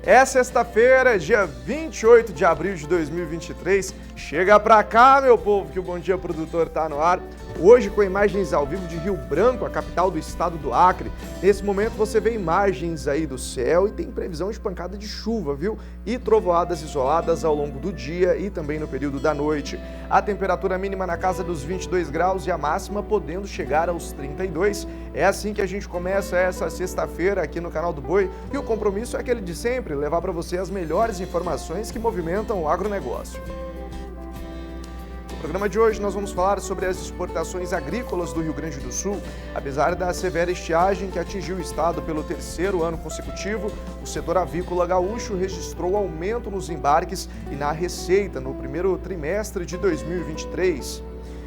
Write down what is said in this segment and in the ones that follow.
É sexta-feira, dia 28 de abril de 2023. Chega pra cá, meu povo, que o Bom Dia Produtor tá no ar. Hoje com imagens ao vivo de Rio Branco, a capital do estado do Acre. Nesse momento você vê imagens aí do céu e tem previsão de pancada de chuva, viu? E trovoadas isoladas ao longo do dia e também no período da noite. A temperatura mínima na casa dos 22 graus e a máxima podendo chegar aos 32. É assim que a gente começa essa sexta-feira aqui no canal do Boi e o compromisso é aquele de sempre, levar para você as melhores informações que movimentam o agronegócio. No programa de hoje nós vamos falar sobre as exportações agrícolas do Rio Grande do Sul. Apesar da severa estiagem que atingiu o estado pelo terceiro ano consecutivo, o setor avícola gaúcho registrou aumento nos embarques e na receita no primeiro trimestre de 2023.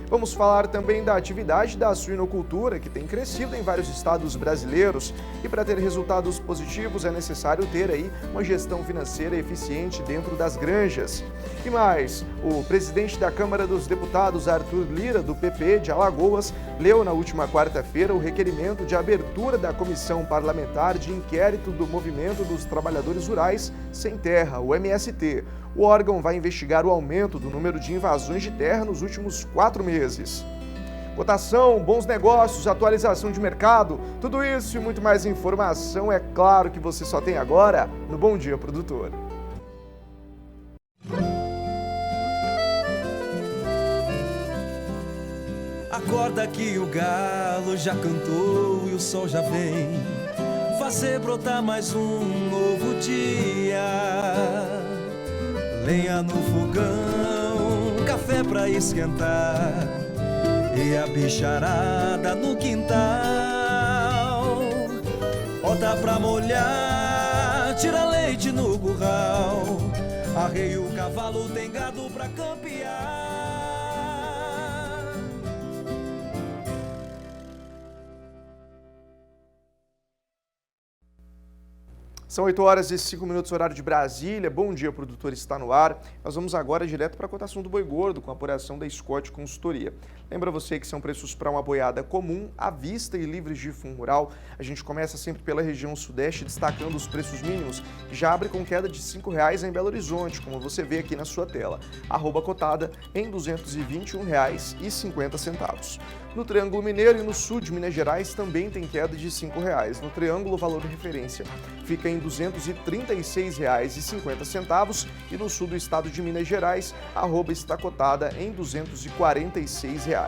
Vamos falar também da atividade da suinocultura, que tem crescido em vários estados brasileiros. E para ter resultados positivos é necessário ter aí uma gestão financeira eficiente dentro das granjas. E mais, o presidente da Câmara dos Deputados, Arthur Lira, do PP de Alagoas, leu na última quarta-feira o requerimento de abertura da Comissão Parlamentar de Inquérito do Movimento dos Trabalhadores Rurais Sem Terra, o MST. O órgão vai investigar o aumento do número de invasões de terra nos últimos 4 meses. Cotação, bons negócios, atualização de mercado, tudo isso e muito mais informação, é claro que você só tem agora no Bom Dia Produtor. Acorda que o galo já cantou e o sol já vem fazer brotar mais um novo dia. Lenha no fogão, café pra esquentar e a bicharada no quintal. Bota pra molhar, tira leite no curral, arreia o cavalo, tem gado pra campear. São 8 horas e 5 minutos, horário de Brasília. Bom dia, produtor, está no ar. Nós vamos agora direto para a cotação do boi gordo, com a apuração da Scott Consultoria. Lembra você que são preços para uma boiada comum, à vista e livres de fundo rural. A gente começa sempre pela região sudeste, destacando os preços mínimos, que já abre com queda de R$ 5,00 em Belo Horizonte, como você vê aqui na sua tela. Arroba cotada em R$ 221,50. No Triângulo Mineiro e no sul de Minas Gerais também tem queda de R$ 5,00. No Triângulo, o valor de referência fica em R$ 236,50 e no sul do estado de Minas Gerais, a arroba está cotada em R$ 246,00.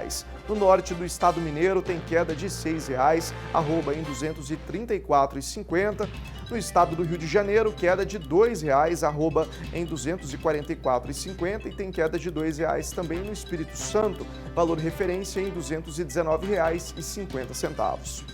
No norte do estado mineiro tem queda de R$ 6,00, arroba em R$ 234,50. No estado do Rio de Janeiro, queda de R$ 2,00, arroba em R$ 244,50 e tem queda de R$ 2,00 também no Espírito Santo, valor referência em R$ 219,50.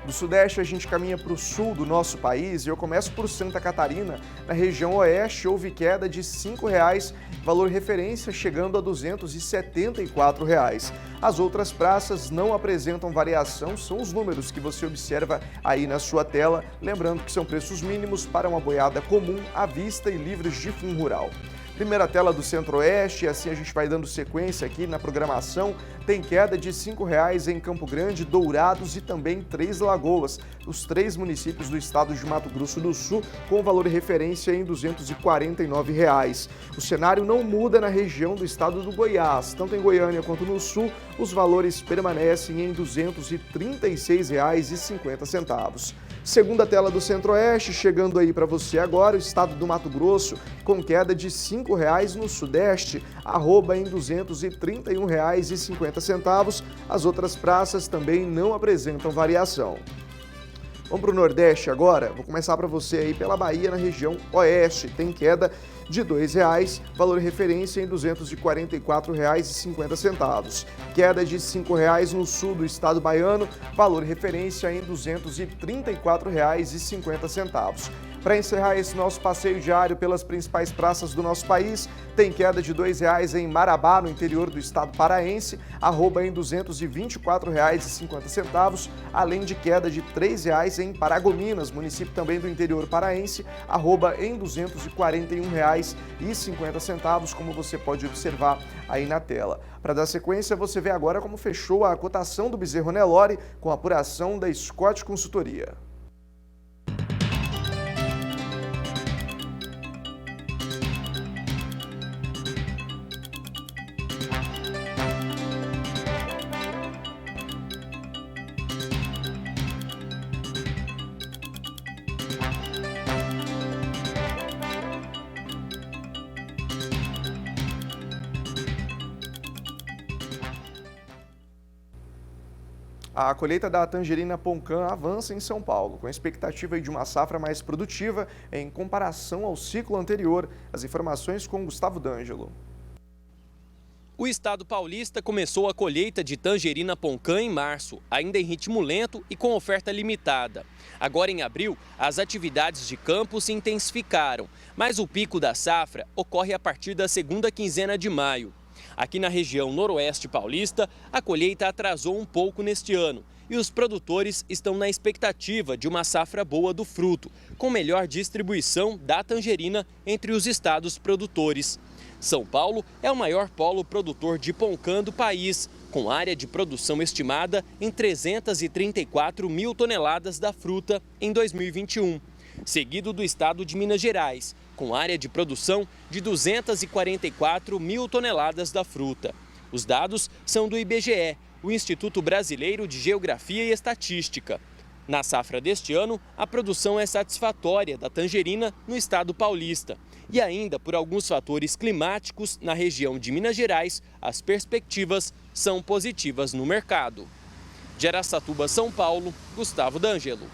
Do sudeste a gente caminha para o sul do nosso país e eu começo por Santa Catarina. Na região oeste houve queda de R$ 5,00, valor referência chegando a R$ 274,00. As outras praças não apresentam variação, são os números que você observa aí na sua tela, lembrando que são preços mínimos para uma boiada comum, à vista e livres de fundo rural. Primeira tela do Centro-Oeste, e assim a gente vai dando sequência aqui na programação. Tem queda de R$ 5,00 em Campo Grande, Dourados e também Três Lagoas, os 3 municípios do estado de Mato Grosso do Sul, com valor de referência em R$ 249,00. O cenário não muda na região do estado do Goiás, tanto em Goiânia quanto no sul, os valores permanecem em R$ 236,50. Segunda tela do Centro-Oeste, chegando aí para você agora, o estado do Mato Grosso, com queda de R$ 5,00 no Sudeste, arroba em R$ 231,50. As outras praças também não apresentam variação. Vamos para o Nordeste agora, vou começar para você aí pela Bahia, na região Oeste, tem queda de R$ 2,00, valor referência em R$ 244,50. Queda de R$ 5,00 no sul do estado baiano, valor referência em R$ 234,50. Para encerrar esse nosso passeio diário pelas principais praças do nosso país, tem queda de R$ 2,00 em Marabá, no interior do estado paraense, arroba em R$ 224,50, além de queda de R$ 3,00 em Paragominas, município também do interior paraense, arroba em R$ 241,50, como você pode observar aí na tela. Para dar sequência, você vê agora como fechou a cotação do bezerro Nelore com a apuração da Scott Consultoria. A colheita da tangerina Poncã avança em São Paulo, com a expectativa de uma safra mais produtiva em comparação ao ciclo anterior. As informações com Gustavo D'Angelo. O estado paulista começou a colheita de tangerina Poncã em março, ainda em ritmo lento e com oferta limitada. Agora, em abril, as atividades de campo se intensificaram, mas o pico da safra ocorre a partir da segunda quinzena de maio. Aqui na região noroeste paulista, a colheita atrasou um pouco neste ano e os produtores estão na expectativa de uma safra boa do fruto, com melhor distribuição da tangerina entre os estados produtores. São Paulo é o maior polo produtor de Poncã do país, com área de produção estimada em 334 mil toneladas da fruta em 2021, seguido do estado de Minas Gerais, com área de produção de 244 mil toneladas da fruta. Os dados são do IBGE, o Instituto Brasileiro de Geografia e Estatística. Na safra deste ano, a produção é satisfatória da tangerina no estado paulista. E ainda por alguns fatores climáticos na região de Minas Gerais, as perspectivas são positivas no mercado. De Araçatuba, São Paulo, Gustavo D'Angelo.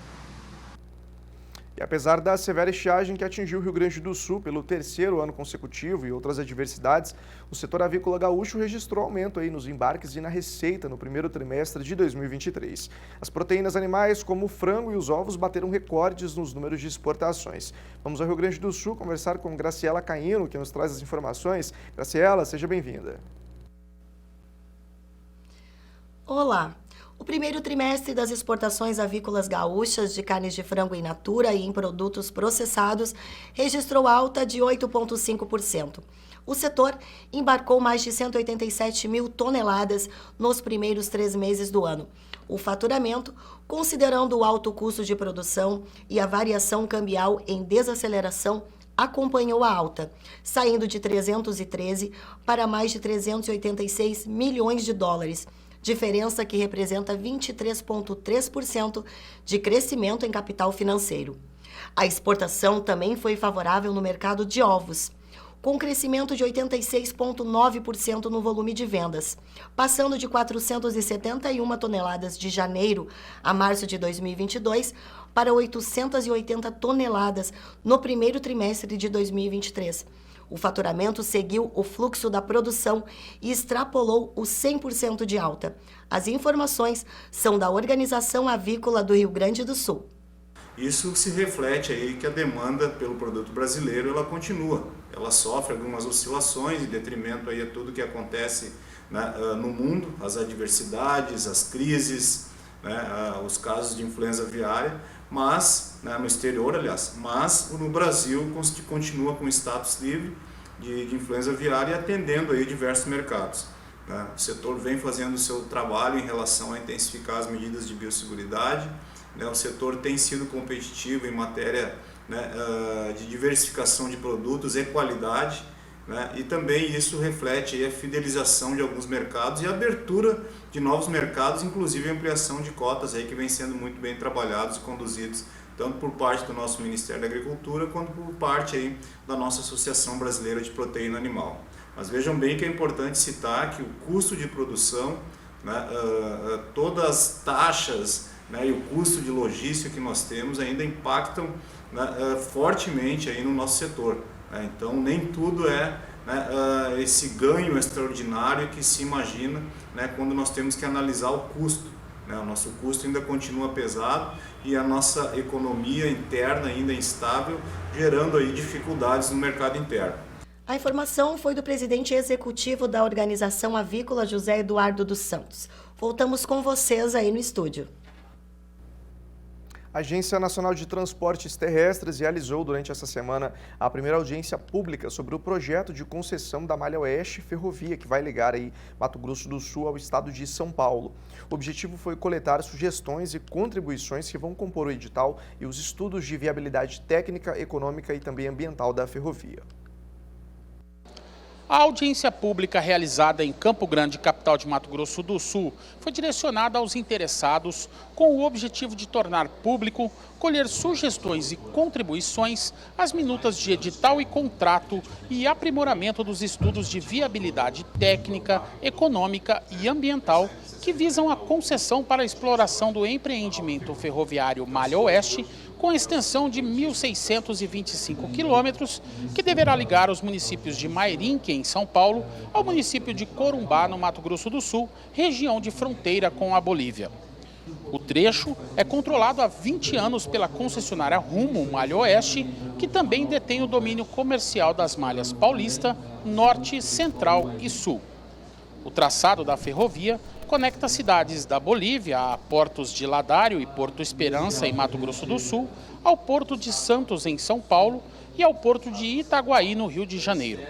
E apesar da severa estiagem que atingiu o Rio Grande do Sul pelo terceiro ano consecutivo e outras adversidades, o setor avícola gaúcho registrou aumento nos embarques e na receita no primeiro trimestre de 2023. As proteínas animais, como o frango e os ovos, bateram recordes nos números de exportações. Vamos ao Rio Grande do Sul conversar com Graciela Caíno, que nos traz as informações. Graciela, seja bem-vinda. Olá! O primeiro trimestre das exportações avícolas gaúchas de carnes de frango in natura e em produtos processados registrou alta de 8,5%. O setor embarcou mais de 187 mil toneladas nos primeiros 3 meses do ano. O faturamento, considerando o alto custo de produção e a variação cambial em desaceleração, acompanhou a alta, saindo de 313 para mais de 386 milhões de dólares. Diferença que representa 23,3% de crescimento em capital financeiro. A exportação também foi favorável no mercado de ovos, com crescimento de 86,9% no volume de vendas, passando de 471 toneladas de janeiro a março de 2022 para 880 toneladas no primeiro trimestre de 2023. O faturamento seguiu o fluxo da produção e extrapolou os 100% de alta. As informações são da Organização Avícola do Rio Grande do Sul. Isso se reflete aí que a demanda pelo produto brasileiro ela continua. Ela sofre algumas oscilações em detrimento aí a tudo que acontece, né, no mundo, as adversidades, as crises, né, os casos de influenza aviária, mas, né, no exterior, aliás, mas no Brasil continua com status livre de influenza aviária e atendendo aí diversos mercados. Né? O setor vem fazendo o seu trabalho em relação a intensificar as medidas de biosseguridade, né? O setor tem sido competitivo em matéria, né, de diversificação de produtos e qualidade, né? E também isso reflete aí a fidelização de alguns mercados e a abertura de novos mercados, inclusive a ampliação de cotas aí que vem sendo muito bem trabalhados e conduzidos tanto por parte do nosso Ministério da Agricultura quanto por parte aí da nossa Associação Brasileira de Proteína Animal. Mas vejam bem que é importante citar que o custo de produção, né, todas as taxas, né, e o custo de logística que nós temos ainda impactam, né, fortemente aí no nosso setor. Então nem tudo é, né, esse ganho extraordinário que se imagina, né, quando nós temos que analisar o custo. Né? O nosso custo ainda continua pesado e a nossa economia interna ainda é instável, gerando aí dificuldades no mercado interno. A informação foi do presidente executivo da Organização Avícola, José Eduardo dos Santos. Voltamos com vocês aí no estúdio. A Agência Nacional de Transportes Terrestres realizou durante essa semana a primeira audiência pública sobre o projeto de concessão da Malha Oeste Ferrovia, que vai ligar aí Mato Grosso do Sul ao estado de São Paulo. O objetivo foi coletar sugestões e contribuições que vão compor o edital e os estudos de viabilidade técnica, econômica e também ambiental da ferrovia. A audiência pública realizada em Campo Grande, capital de Mato Grosso do Sul, foi direcionada aos interessados com o objetivo de tornar público, colher sugestões e contribuições às minutas de edital e contrato e aprimoramento dos estudos de viabilidade técnica, econômica e ambiental que visam a concessão para a exploração do empreendimento ferroviário Malha Oeste, com extensão de 1.625 quilômetros, que deverá ligar os municípios de Mairinque, em São Paulo, ao município de Corumbá, no Mato Grosso do Sul, região de fronteira com a Bolívia. O trecho é controlado há 20 anos pela concessionária Rumo Malha Oeste, que também detém o domínio comercial das malhas Paulista, Norte, Central e Sul. O traçado da ferrovia conecta cidades da Bolívia a portos de Ladário e Porto Esperança, em Mato Grosso do Sul, ao Porto de Santos, em São Paulo, e ao Porto de Itaguaí, no Rio de Janeiro.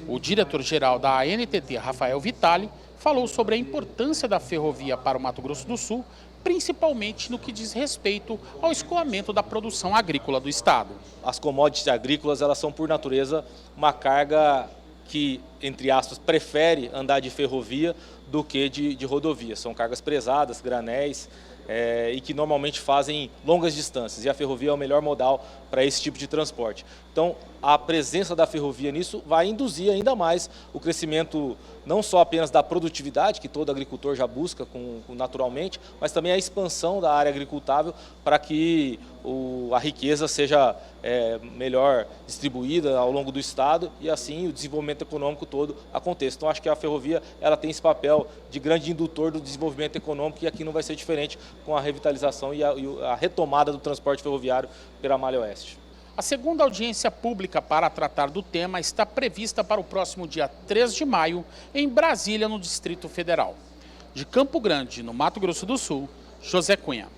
O diretor-geral da ANTT, Rafael Vitali, falou sobre a importância da ferrovia para o Mato Grosso do Sul, principalmente no que diz respeito ao escoamento da produção agrícola do estado. As commodities agrícolas, elas são, por natureza, uma carga que, entre aspas, prefere andar de ferrovia do que de rodovia. São cargas pesadas, granéis, e que normalmente fazem longas distâncias. E a ferrovia é o melhor modal para esse tipo de transporte. Então, a presença da ferrovia nisso vai induzir ainda mais o crescimento, não só apenas da produtividade, que todo agricultor já busca naturalmente, mas também a expansão da área agricultável para que a riqueza seja melhor distribuída ao longo do estado e assim o desenvolvimento econômico todo aconteça. Então acho que a ferrovia ela tem esse papel de grande indutor do desenvolvimento econômico e aqui não vai ser diferente com a revitalização e a retomada do transporte ferroviário pela Malha Oeste. A segunda audiência pública para tratar do tema está prevista para o próximo dia 3 de maio, em Brasília, no Distrito Federal. De Campo Grande, no Mato Grosso do Sul, José Cunha.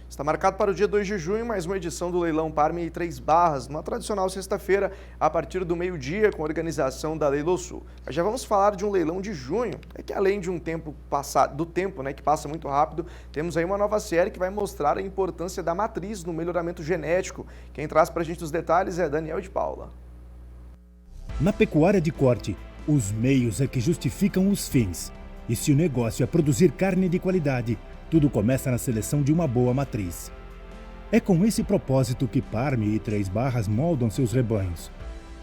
Está marcado para o dia 2 de junho mais uma edição do Leilão Parme 3 Barras, numa tradicional sexta-feira, a partir do meio-dia, com a organização da Leilosul. Mas já vamos falar de um leilão de junho, que além de do tempo, que passa muito rápido, temos aí uma nova série que vai mostrar a importância da matriz no melhoramento genético. Quem traz para a gente os detalhes é Daniel de Paula. Na pecuária de corte, os meios é que justificam os fins. E se o negócio é produzir carne de qualidade, tudo começa na seleção de uma boa matriz. É com esse propósito que Parme e 3 Barras moldam seus rebanhos,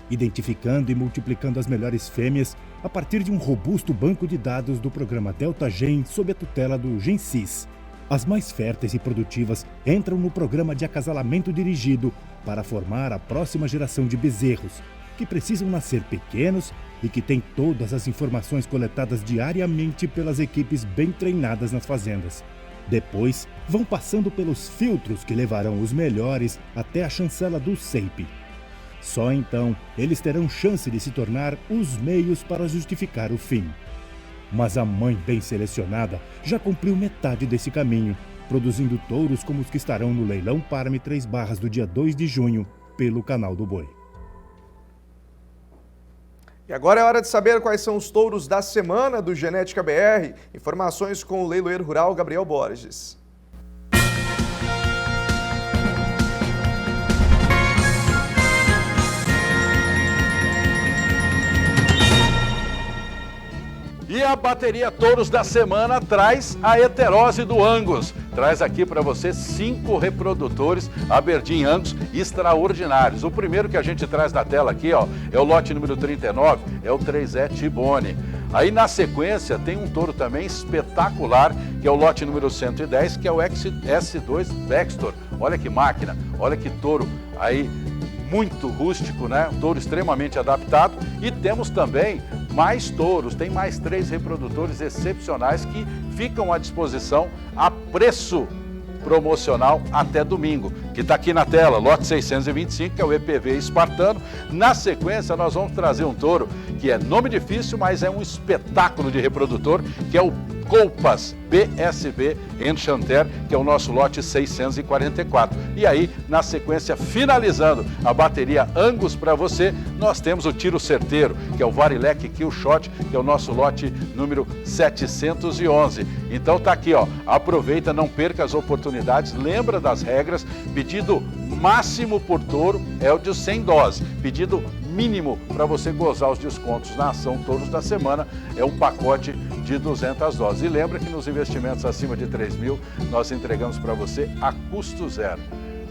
identificando e multiplicando as melhores fêmeas a partir de um robusto banco de dados do programa Delta Gen sob a tutela do GenSys. As mais férteis e produtivas entram no programa de acasalamento dirigido para formar a próxima geração de bezerros, que precisam nascer pequenos e que têm todas as informações coletadas diariamente pelas equipes bem treinadas nas fazendas. Depois, vão passando pelos filtros que levarão os melhores até a chancela do SEIP. Só então, eles terão chance de se tornar os meios para justificar o fim. Mas a mãe bem selecionada já cumpriu metade desse caminho, produzindo touros como os que estarão no Leilão Parme 3 Barras do dia 2 de junho, pelo Canal do Boi. E agora é hora de saber quais são os touros da semana do Genética BR. Informações com o leiloeiro rural Gabriel Borges. E a bateria Touros da semana traz a heterose do Angus. Traz aqui para você 5 reprodutores Aberdeen Angus extraordinários. O primeiro que a gente traz na tela aqui, ó, é o lote número 39, é o 3E T-Bone. Aí na sequência tem um touro também espetacular, que é o lote número 110, que é o S2 Baxter. Olha que máquina, olha que touro aí muito rústico, né? Um touro extremamente adaptado. E temos também mais touros, tem mais 3 reprodutores excepcionais que ficam à disposição a preço promocional até domingo, que está aqui na tela, lote 625, que é o EPV espartano. Na sequência, nós vamos trazer um touro que é nome difícil, mas é um espetáculo de reprodutor, que é o Colpas BSB Enchanter, que é o nosso lote 644. E aí, na sequência, finalizando a bateria Angus para você, nós temos o tiro certeiro, que é o Varilek Kill Shot, que é o nosso lote número 711. Então tá aqui, ó, aproveita, não perca as oportunidades, lembra das regras, pedido máximo por touro é o de 100 doses, pedido mínimo para você gozar os descontos na ação Touros da Semana é um pacote de 200 doses. E lembra que nos investimentos acima de 3 mil, nós entregamos para você a custo zero.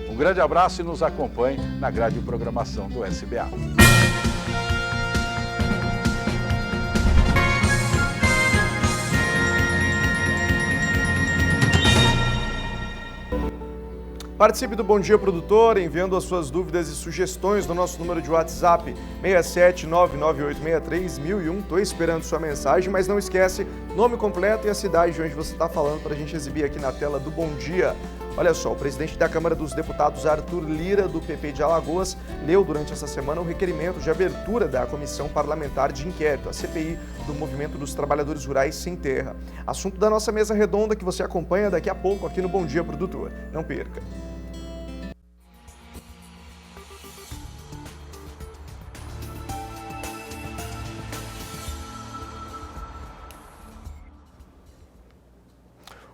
Um grande abraço e nos acompanhe na grade de programação do SBA. Participe do Bom Dia Produtor, enviando as suas dúvidas e sugestões no nosso número de WhatsApp 67998631001. Estou esperando sua mensagem, mas não esquece nome completo e a cidade de onde você está falando para a gente exibir aqui na tela do Bom Dia. Olha só, o presidente da Câmara dos Deputados, Arthur Lira, do PP de Alagoas, leu durante essa semana o requerimento de abertura da Comissão Parlamentar de Inquérito, a CPI do Movimento dos Trabalhadores Rurais Sem Terra. Assunto da nossa mesa redonda que você acompanha daqui a pouco aqui no Bom Dia Produtor. Não perca!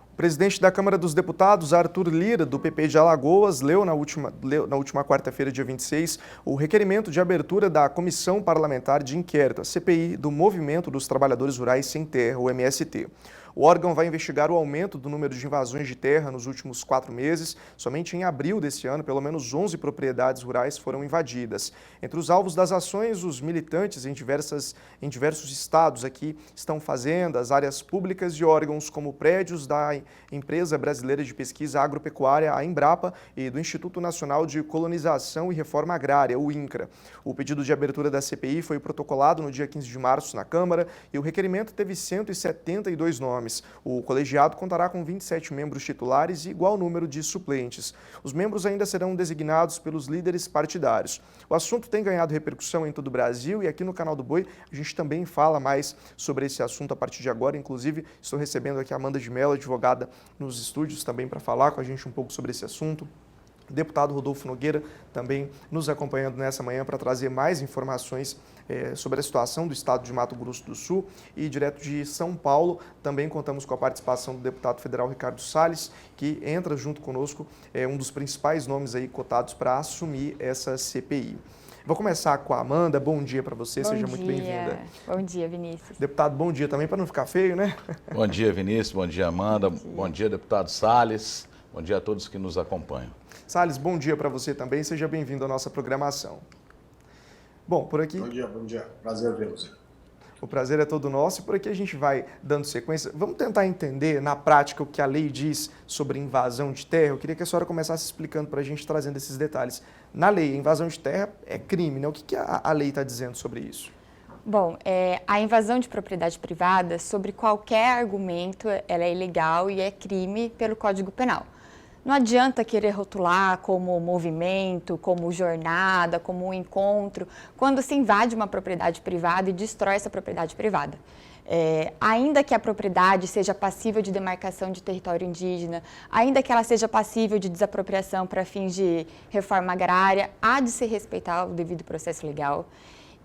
O presidente da Câmara dos Deputados, Arthur Lira, do PP de Alagoas, leu na última quarta-feira, dia 26, o requerimento de abertura da Comissão Parlamentar de Inquérito, a CPI do Movimento dos Trabalhadores Rurais Sem Terra, o MST. O órgão vai investigar o aumento do número de invasões de terra nos últimos 4 meses. Somente em abril deste ano, pelo menos 11 propriedades rurais foram invadidas. Entre os alvos das ações, os militantes em diversos estados aqui estão fazendas, áreas públicas e órgãos como prédios da Empresa Brasileira de Pesquisa Agropecuária, a Embrapa, e do Instituto Nacional de Colonização e Reforma Agrária, o INCRA. O pedido de abertura da CPI foi protocolado no dia 15 de março na Câmara e o requerimento teve 172 nomes. O colegiado contará com 27 membros titulares e igual número de suplentes. Os membros ainda serão designados pelos líderes partidários. O assunto tem ganhado repercussão em todo o Brasil e aqui no canal do Boi a gente também fala mais sobre esse assunto a partir de agora. Inclusive, estou recebendo aqui a Amanda de Mello, advogada, nos estúdios também para falar com a gente um pouco sobre esse assunto. O deputado Rodolfo Nogueira também nos acompanhando nessa manhã para trazer mais informações sobre a situação do estado de Mato Grosso do Sul. E direto de São Paulo também contamos com a participação do deputado federal Ricardo Salles, que entra junto conosco, um dos principais nomes aí cotados para assumir essa CPI. Vou começar com a Amanda. Bom dia para você, seja muito bem-vinda. Bom dia, Vinícius. Deputado, bom dia também, para não ficar feio, né? Bom dia, Vinícius. Bom dia, Amanda. Bom dia, deputado Salles. Bom dia a todos que nos acompanham. Salles, bom dia para você também. Seja bem-vindo à nossa programação. Bom, por aqui... Bom dia. Prazer ver você. O prazer é todo nosso e por aqui a gente vai dando sequência. Vamos tentar entender na prática o que a lei diz sobre invasão de terra. Eu queria que a senhora começasse explicando para a gente, trazendo esses detalhes. Na lei, a invasão de terra é crime, né? O que a lei está dizendo sobre isso? Bom, a invasão de propriedade privada, sobre qualquer argumento, ela é ilegal e é crime pelo Código Penal. Não adianta querer rotular como movimento, como jornada, como um encontro, quando se invade uma propriedade privada e destrói essa propriedade privada. Ainda que a propriedade seja passível de demarcação de território indígena, ainda que ela seja passível de desapropriação para fins de reforma agrária, há de se respeitar o devido processo legal.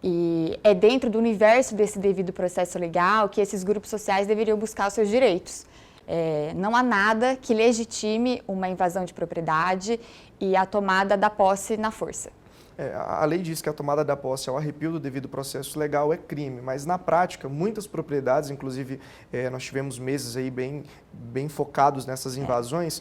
E é dentro do universo desse devido processo legal que esses grupos sociais deveriam buscar os seus direitos. Não há nada que legitime uma invasão de propriedade e a tomada da posse na força. A lei diz que a tomada da posse ao arrepio do devido processo legal é crime, mas na prática, muitas propriedades, inclusive nós tivemos meses aí bem focados nessas invasões,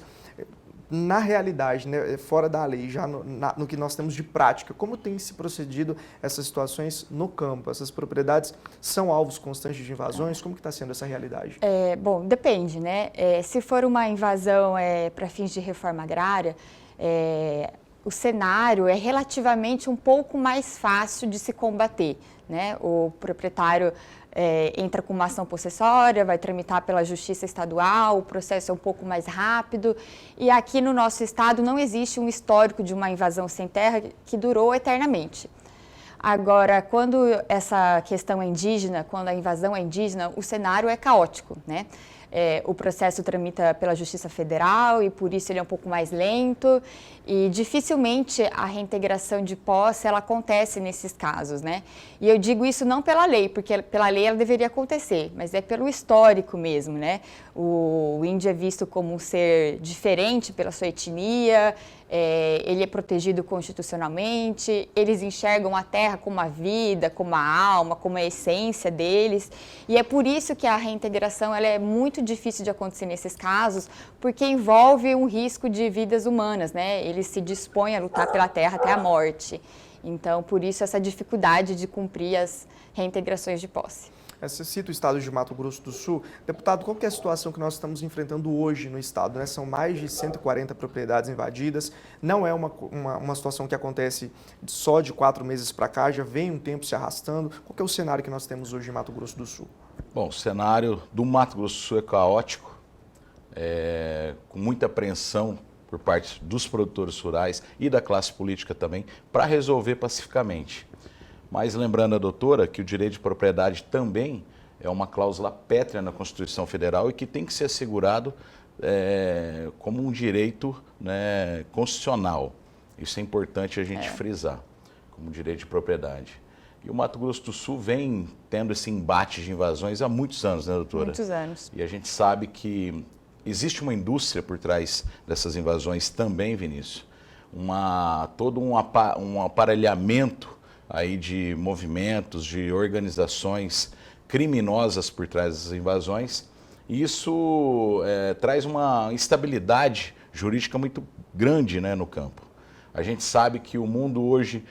na realidade, né, fora da lei, já no que nós temos de prática, como tem se procedido essas situações no campo? Essas propriedades são alvos constantes de invasões? Como que está sendo essa realidade? Bom, depende, né? Se for uma invasão para fins de reforma agrária, o cenário é relativamente um pouco mais fácil de se combater, né? O proprietário entra com uma ação possessória, vai tramitar pela Justiça Estadual, o processo é um pouco mais rápido. E aqui no nosso estado não existe um histórico de uma invasão sem terra que durou eternamente. Agora, quando essa questão é indígena, quando a invasão é indígena, o cenário é caótico, né? o processo tramita pela Justiça Federal e por isso ele é um pouco mais lento e dificilmente a reintegração de posse ela acontece nesses casos, né? E eu digo isso não pela lei, porque pela lei ela deveria acontecer, mas é pelo histórico mesmo, né? O índio é visto como um ser diferente pela sua etnia, ele é protegido constitucionalmente, eles enxergam a terra como a vida, como a alma, como a essência deles, e é por isso que a reintegração ela é muito difícil de acontecer nesses casos, porque envolve um risco de vidas humanas, né? Eles se dispõem a lutar pela terra até a morte. Então, por isso, essa dificuldade de cumprir as reintegrações de posse. Você cita o estado de Mato Grosso do Sul. Deputado, qual que é a situação que nós estamos enfrentando hoje no estado, né? São mais de 140 propriedades invadidas. Não é uma situação que acontece só de 4 meses para cá, já vem um tempo se arrastando. Qual que é o cenário que nós temos hoje em Mato Grosso do Sul? Bom, o cenário do Mato Grosso do Sul é caótico, com muita apreensão por parte dos produtores rurais e da classe política também, para resolver pacificamente. Mas lembrando a doutora que o direito de propriedade também é uma cláusula pétrea na Constituição Federal e que tem que ser assegurado como um direito, né, constitucional. Isso é importante a gente frisar, como direito de propriedade. E o Mato Grosso do Sul vem tendo esse embate de invasões há muitos anos, né, doutora? Muitos anos. E a gente sabe que existe uma indústria por trás dessas invasões também, Vinícius. Todo um aparelhamento aí de movimentos, de organizações criminosas por trás dessas invasões. E isso traz uma instabilidade jurídica muito grande, né, no campo. A gente sabe que o mundo hoje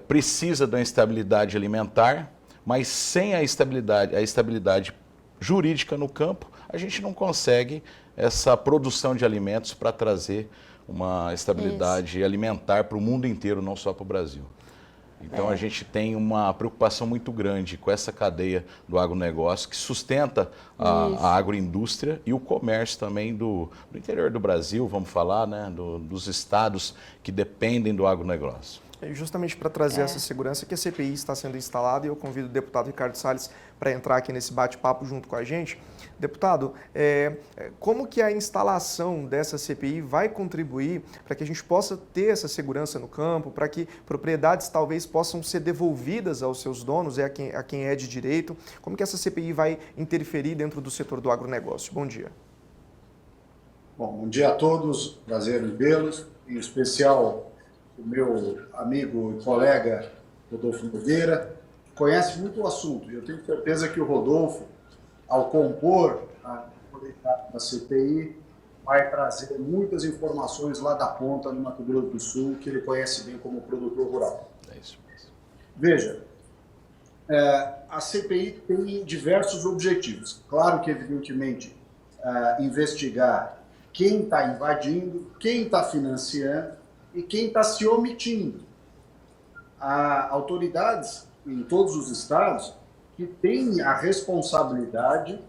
precisa da estabilidade alimentar, mas sem a estabilidade jurídica no campo, a gente não consegue essa produção de alimentos para trazer uma estabilidade alimentar para o mundo inteiro, não só para o Brasil. Então a gente tem uma preocupação muito grande com essa cadeia do agronegócio que sustenta a agroindústria e o comércio também do interior do Brasil, vamos falar, né, dos estados que dependem do agronegócio. Justamente para trazer essa segurança que a CPI está sendo instalada, e eu convido o deputado Ricardo Salles para entrar aqui nesse bate-papo junto com a gente. Deputado, como que a instalação dessa CPI vai contribuir para que a gente possa ter essa segurança no campo, para que propriedades talvez possam ser devolvidas aos seus donos, a quem é de direito? Como que essa CPI vai interferir dentro do setor do agronegócio? Bom dia. Bom dia a todos, prazer em vê-los, em especial o meu amigo e colega Rodolfo Nogueira, que conhece muito o assunto. Eu tenho certeza que o Rodolfo, ao compor a colegiada da CPI, vai trazer muitas informações lá da ponta no Mato Grosso do Sul, que ele conhece bem como produtor rural. É isso mesmo. Veja, a CPI tem diversos objetivos. Claro que, evidentemente, investigar quem está invadindo, quem está financiando, e quem está se omitindo. Há autoridades em todos os estados que têm a responsabilidade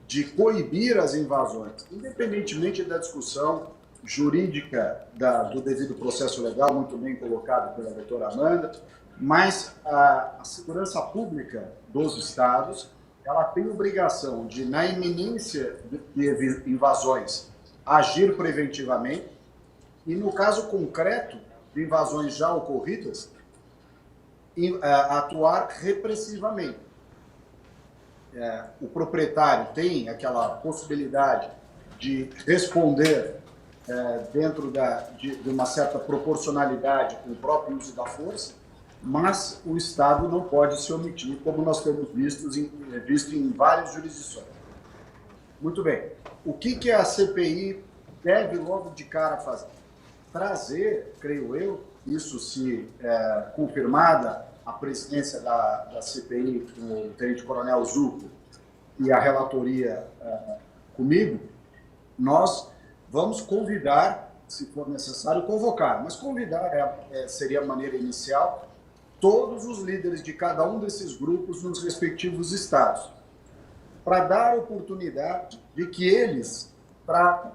de coibir as invasões, independentemente da discussão jurídica do devido processo legal, muito bem colocado pela doutora Amanda, mas a segurança pública dos estados, ela tem obrigação de, na iminência de invasões, agir preventivamente, e, no caso concreto de invasões já ocorridas, atuar repressivamente. O proprietário tem aquela possibilidade de responder dentro de uma certa proporcionalidade com o próprio uso da força, mas o Estado não pode se omitir, como nós temos visto em várias jurisdições. Muito bem. O que a CPI deve logo de cara fazer? Trazer, creio eu, isso se confirmada a presidência da CPI com o tenente-coronel Zucco e a relatoria comigo, nós vamos convidar, se for necessário, convocar, mas convidar seria a maneira inicial, todos os líderes de cada um desses grupos nos respectivos estados, para dar oportunidade de que eles tratem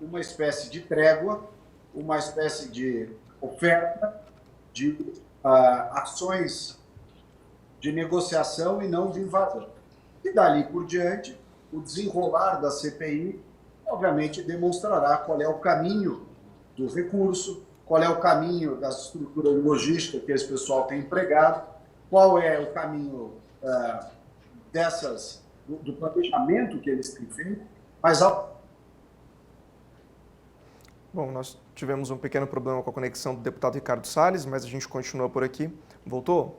uma espécie de trégua, uma espécie de oferta de ações de negociação e não de invasão. E dali por diante, o desenrolar da CPI, obviamente, demonstrará qual é o caminho do recurso, qual é o caminho das estruturas logísticas que esse pessoal tem empregado, qual é o caminho do planejamento que eles têm feito, mas Bom, nós tivemos um pequeno problema com a conexão do deputado Ricardo Salles, mas a gente continua por aqui. Voltou?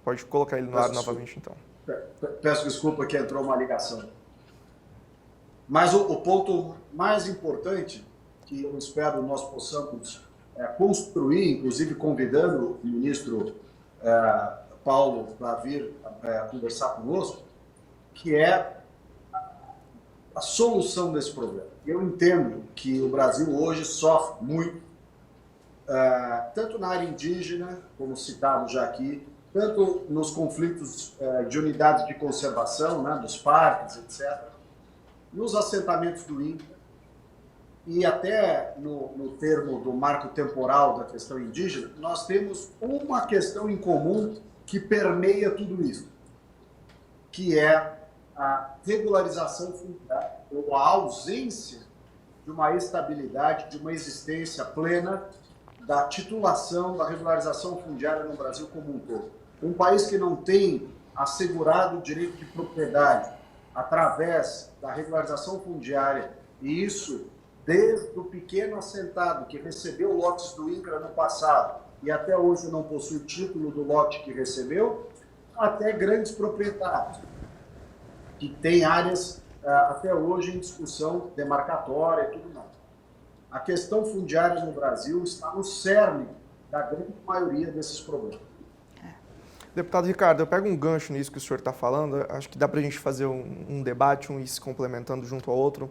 Pode colocar ele no ar novamente, então. Peço desculpa que entrou uma ligação. Mas o ponto mais importante, que eu espero nós possamos construir, inclusive convidando o ministro Paulo para vir conversar conosco, que é a solução desse problema. Eu entendo que o Brasil hoje sofre muito, tanto na área indígena, como citado já aqui, tanto nos conflitos de unidades de conservação, né, dos parques, etc., nos assentamentos do INCRA, e até no termo do marco temporal da questão indígena, nós temos uma questão em comum que permeia tudo isso, que é a regularização fundiária, ou a ausência de uma estabilidade, de uma existência plena da titulação, da regularização fundiária no Brasil como um todo. Um país que não tem assegurado o direito de propriedade através da regularização fundiária, e isso desde o pequeno assentado que recebeu lotes do INCRA no passado e até hoje não possui título do lote que recebeu, até grandes proprietários, que têm áreas até hoje em discussão demarcatória e tudo mais. A questão fundiária no Brasil está no cerne da grande maioria desses problemas. Deputado Ricardo, eu pego um gancho nisso que o senhor está falando, acho que dá para a gente fazer um debate, um ir se complementando junto ao outro.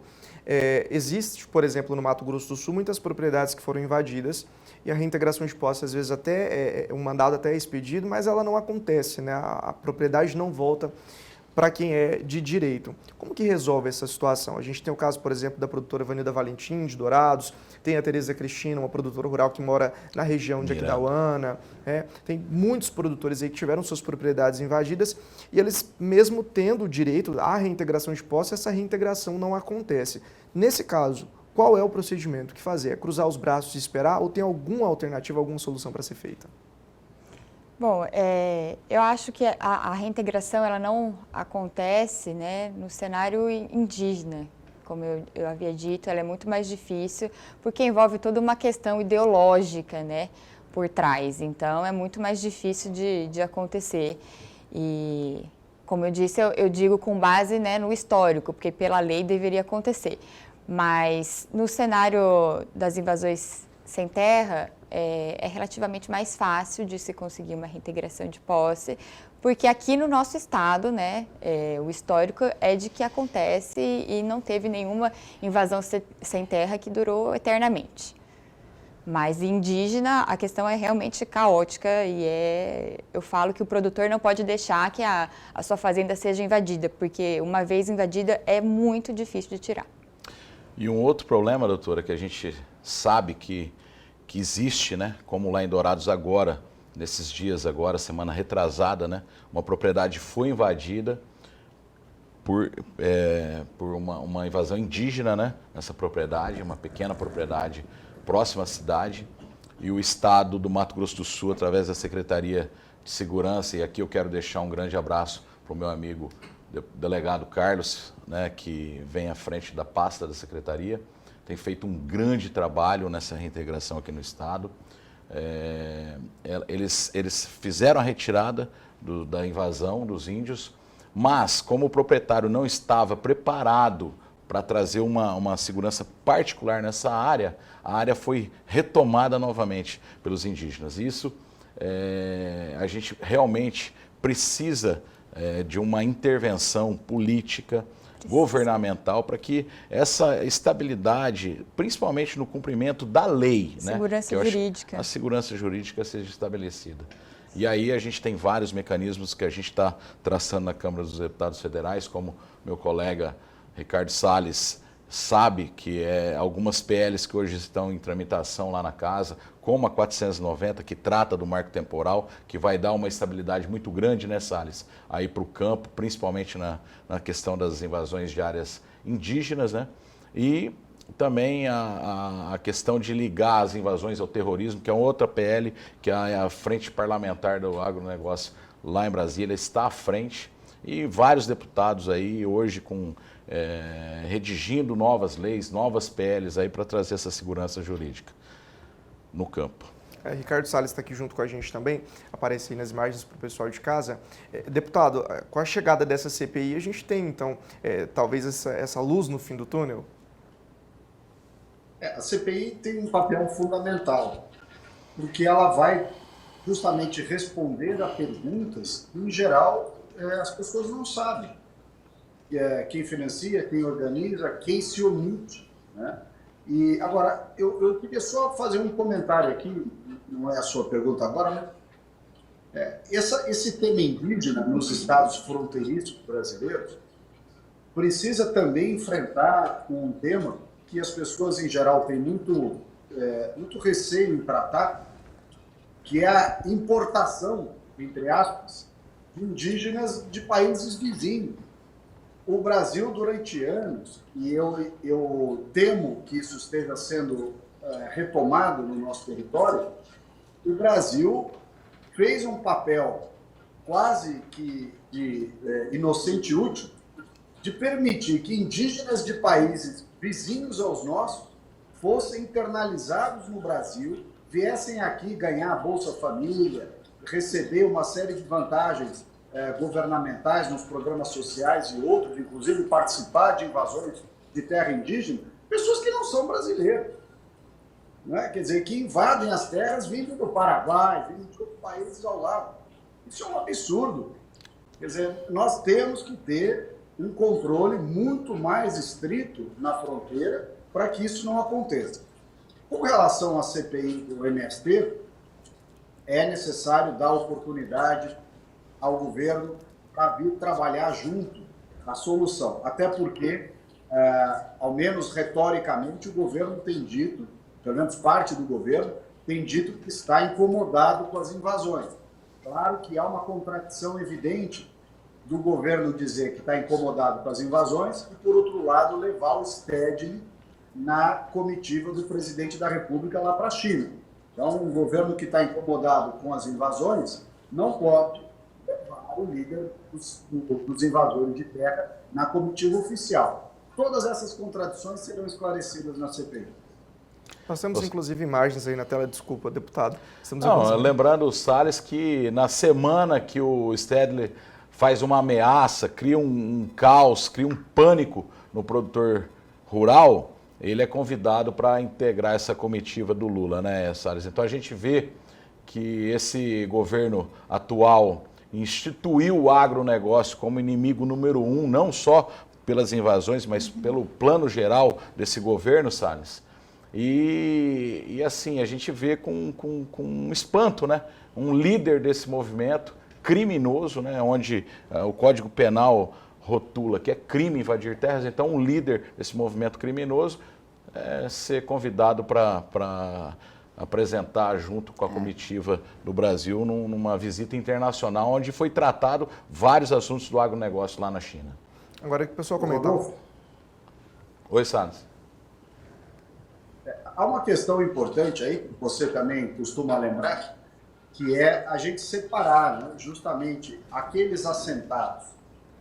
Existe, por exemplo, no Mato Grosso do Sul, muitas propriedades que foram invadidas e a reintegração de posse, às vezes, até um mandado até é expedido, mas ela não acontece, né? A propriedade não volta para quem é de direito. Como que resolve essa situação? A gente tem o caso, por exemplo, da produtora Vanilda Valentim, de Dourados, tem a Tereza Cristina, uma produtora rural que mora na região de Aquidauana, tem muitos produtores aí que tiveram suas propriedades invadidas e eles, mesmo tendo o direito à reintegração de posse, essa reintegração não acontece. Nesse caso, qual é o procedimento? O que fazer? É cruzar os braços e esperar ou tem alguma alternativa, alguma solução para ser feita? Bom, eu acho que a reintegração ela não acontece, né, no cenário indígena. Como eu havia dito, ela é muito mais difícil porque envolve toda uma questão ideológica, né, por trás. Então, é muito mais difícil de acontecer. E, como eu disse, eu digo com base, né, no histórico, porque pela lei deveria acontecer. Mas no cenário das invasões sem terra, é relativamente mais fácil de se conseguir uma reintegração de posse, porque aqui no nosso estado, né, o histórico é de que acontece e não teve nenhuma invasão sem terra que durou eternamente. Mas indígena, a questão é realmente caótica e eu falo que o produtor não pode deixar que a sua fazenda seja invadida, porque uma vez invadida é muito difícil de tirar. E um outro problema, doutora, que a gente sabe que existe, né, como lá em Dourados agora, nesses dias agora, semana retrasada, né, uma propriedade foi invadida por uma invasão indígena, né, nessa propriedade, uma pequena propriedade próxima à cidade, e o Estado do Mato Grosso do Sul, através da Secretaria de Segurança, e aqui eu quero deixar um grande abraço para o meu amigo delegado Carlos, né, que vem à frente da pasta da Secretaria, tem feito um grande trabalho nessa reintegração aqui no Estado. Eles fizeram a retirada da invasão dos índios, mas como o proprietário não estava preparado para trazer uma segurança particular nessa área, a área foi retomada novamente pelos indígenas. Isso, a gente realmente precisa de uma intervenção política, governamental, para que essa estabilidade, principalmente no cumprimento da lei, segurança jurídica. A segurança jurídica seja estabelecida. E aí a gente tem vários mecanismos que a gente está traçando na Câmara dos Deputados Federais, como meu colega Ricardo Salles sabe que algumas PLs que hoje estão em tramitação lá na casa, como a 490, que trata do marco temporal, que vai dar uma estabilidade muito grande, né, Salles, aí para o campo, principalmente na questão das invasões de áreas indígenas, né, e também a questão de ligar as invasões ao terrorismo, que é outra PL, que a Frente Parlamentar do Agronegócio lá em Brasília está à frente, e vários deputados aí hoje redigindo novas leis, novas PLs aí para trazer essa segurança jurídica no campo. Ricardo Salles está aqui junto com a gente também, aparece aí nas imagens para o pessoal de casa. Deputado, com a chegada dessa CPI, a gente tem, então, talvez essa luz no fim do túnel? A CPI tem um papel fundamental, porque ela vai justamente responder a perguntas que, em geral, as pessoas não sabem. Quem financia, quem organiza, quem se omite, né? E agora, eu queria só fazer um comentário aqui, não é a sua pergunta agora, né? Esse tema indígena nos estados fronteiriços brasileiros precisa também enfrentar um tema que as pessoas, em geral, têm muito receio em tratar, que é a importação, entre aspas, de indígenas de países vizinhos. O Brasil, durante anos, e eu temo que isso esteja sendo retomado no nosso território, o Brasil fez um papel quase que de inocente útil de permitir que indígenas de países vizinhos aos nossos fossem internalizados no Brasil, viessem aqui ganhar a Bolsa Família, receber uma série de vantagens governamentais nos programas sociais e outros, inclusive participar de invasões de terra indígena, pessoas que não são brasileiras, né? Quer dizer, que invadem as terras vindo do Paraguai, vindo de outros países ao lado. Isso é um absurdo. Quer dizer, nós temos que ter um controle muito mais estrito na fronteira para que isso não aconteça. Com relação à CPI do MST, é necessário dar oportunidade ao governo para vir trabalhar junto na solução. Até porque, ao menos retoricamente, o governo tem dito, pelo menos parte do governo, tem dito que está incomodado com as invasões. Claro que há uma contradição evidente do governo dizer que está incomodado com as invasões e, por outro lado, levar o Stedley na comitiva do presidente da República lá para a China. Então, um governo que está incomodado com as invasões não pode levar o líder dos invasores de terra na comitiva oficial. Todas essas contradições serão esclarecidas na CPI. Nós temos, inclusive, imagens aí na tela. Desculpa, deputado. Lembrando o Salles que na semana que o Stedley faz uma ameaça, cria um caos, cria um pânico no produtor rural, ele é convidado para integrar essa comitiva do Lula, né, Salles? Então a gente vê que esse governo atual instituiu o agronegócio como inimigo número 1, não só pelas invasões, mas pelo plano geral desse governo, Salles. E assim, a gente vê com espanto, né? Um líder desse movimento criminoso, né? Onde o Código Penal rotula que é crime invadir terras, então um líder desse movimento criminoso ser convidado para apresentar junto com a comitiva do Brasil numa visita internacional onde foi tratado vários assuntos do agronegócio lá na China. Agora que o pessoal comentou. Oi, Salles. Há uma questão importante aí, que você também costuma lembrar, que é a gente separar, né, justamente aqueles assentados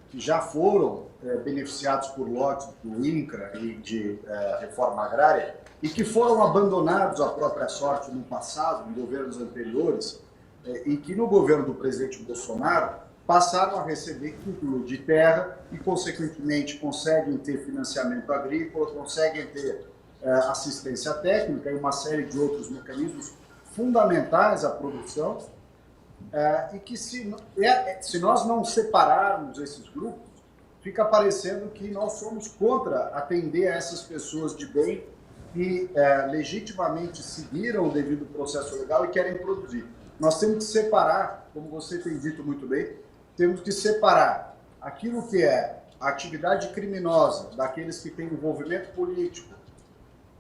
que já foram beneficiados por lotes do INCRA e de reforma agrária e que foram abandonados à própria sorte no passado, em governos anteriores, e que no governo do presidente Bolsonaro passaram a receber título de terra e, consequentemente, conseguem ter financiamento agrícola, conseguem ter assistência técnica e uma série de outros mecanismos fundamentais à produção, e que se nós não separarmos esses grupos, fica parecendo que nós somos contra atender a essas pessoas de bem que legitimamente seguiram o devido processo legal e querem produzir. Nós temos que separar, como você tem dito muito bem, temos que separar aquilo que é a atividade criminosa daqueles que têm envolvimento político,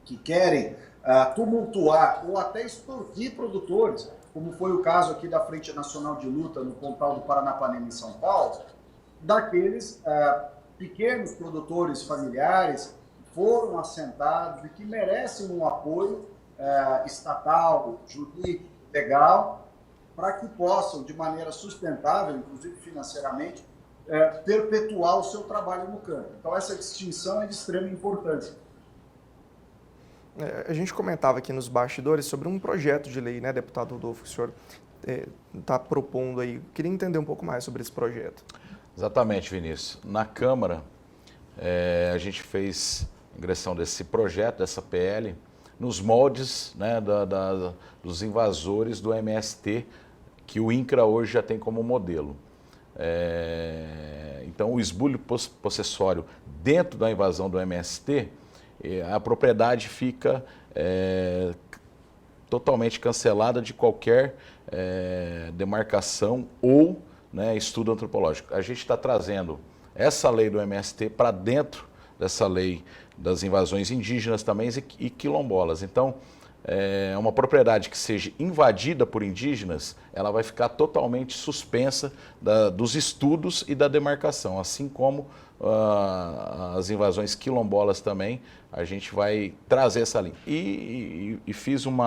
que querem tumultuar ou até extorquir produtores, como foi o caso aqui da Frente Nacional de Luta no Pontal do Paranapanema, em São Paulo, daqueles pequenos produtores familiares que foram assentados e que merecem um apoio estatal, jurídico, legal, para que possam, de maneira sustentável, inclusive financeiramente, perpetuar o seu trabalho no campo. Então, essa distinção é de extrema importância. A gente comentava aqui nos bastidores sobre um projeto de lei, né, deputado Rodolfo, que o senhor está propondo aí. Queria entender um pouco mais sobre esse projeto. Exatamente, Vinícius. Na Câmara, a gente fez a ingressão desse projeto, dessa PL, nos moldes, né, dos invasores do MST, que o INCRA hoje já tem como modelo. Então, o esbulho possessório dentro da invasão do MST, a propriedade fica totalmente cancelada de qualquer demarcação ou, né, estudo antropológico. A gente está trazendo essa lei do MST para dentro dessa lei das invasões indígenas também e quilombolas. Então, uma propriedade que seja invadida por indígenas, ela vai ficar totalmente suspensa dos estudos e da demarcação, assim como as invasões quilombolas também, a gente vai trazer essa linha. E fiz um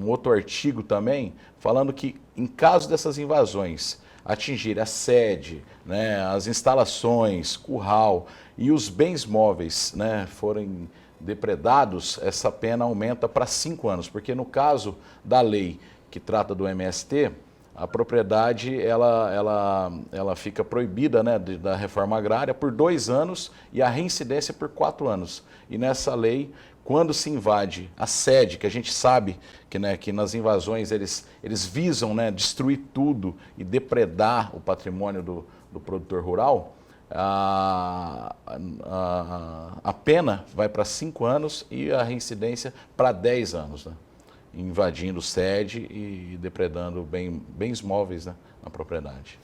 outro artigo também, falando que em caso dessas invasões atingir a sede, né, as instalações, curral e os bens móveis, né, forem depredados, essa pena aumenta para 5 anos, porque no caso da lei que trata do MST, a propriedade ela fica proibida, né, da reforma agrária por 2 anos e a reincidência por 4 anos. E nessa lei, quando se invade a sede, que a gente sabe que, né, que nas invasões eles visam, né, destruir tudo e depredar o patrimônio do produtor rural, a pena vai para 5 anos e a reincidência para 10 anos, né? Invadindo sede e depredando bens móveis, né, na propriedade.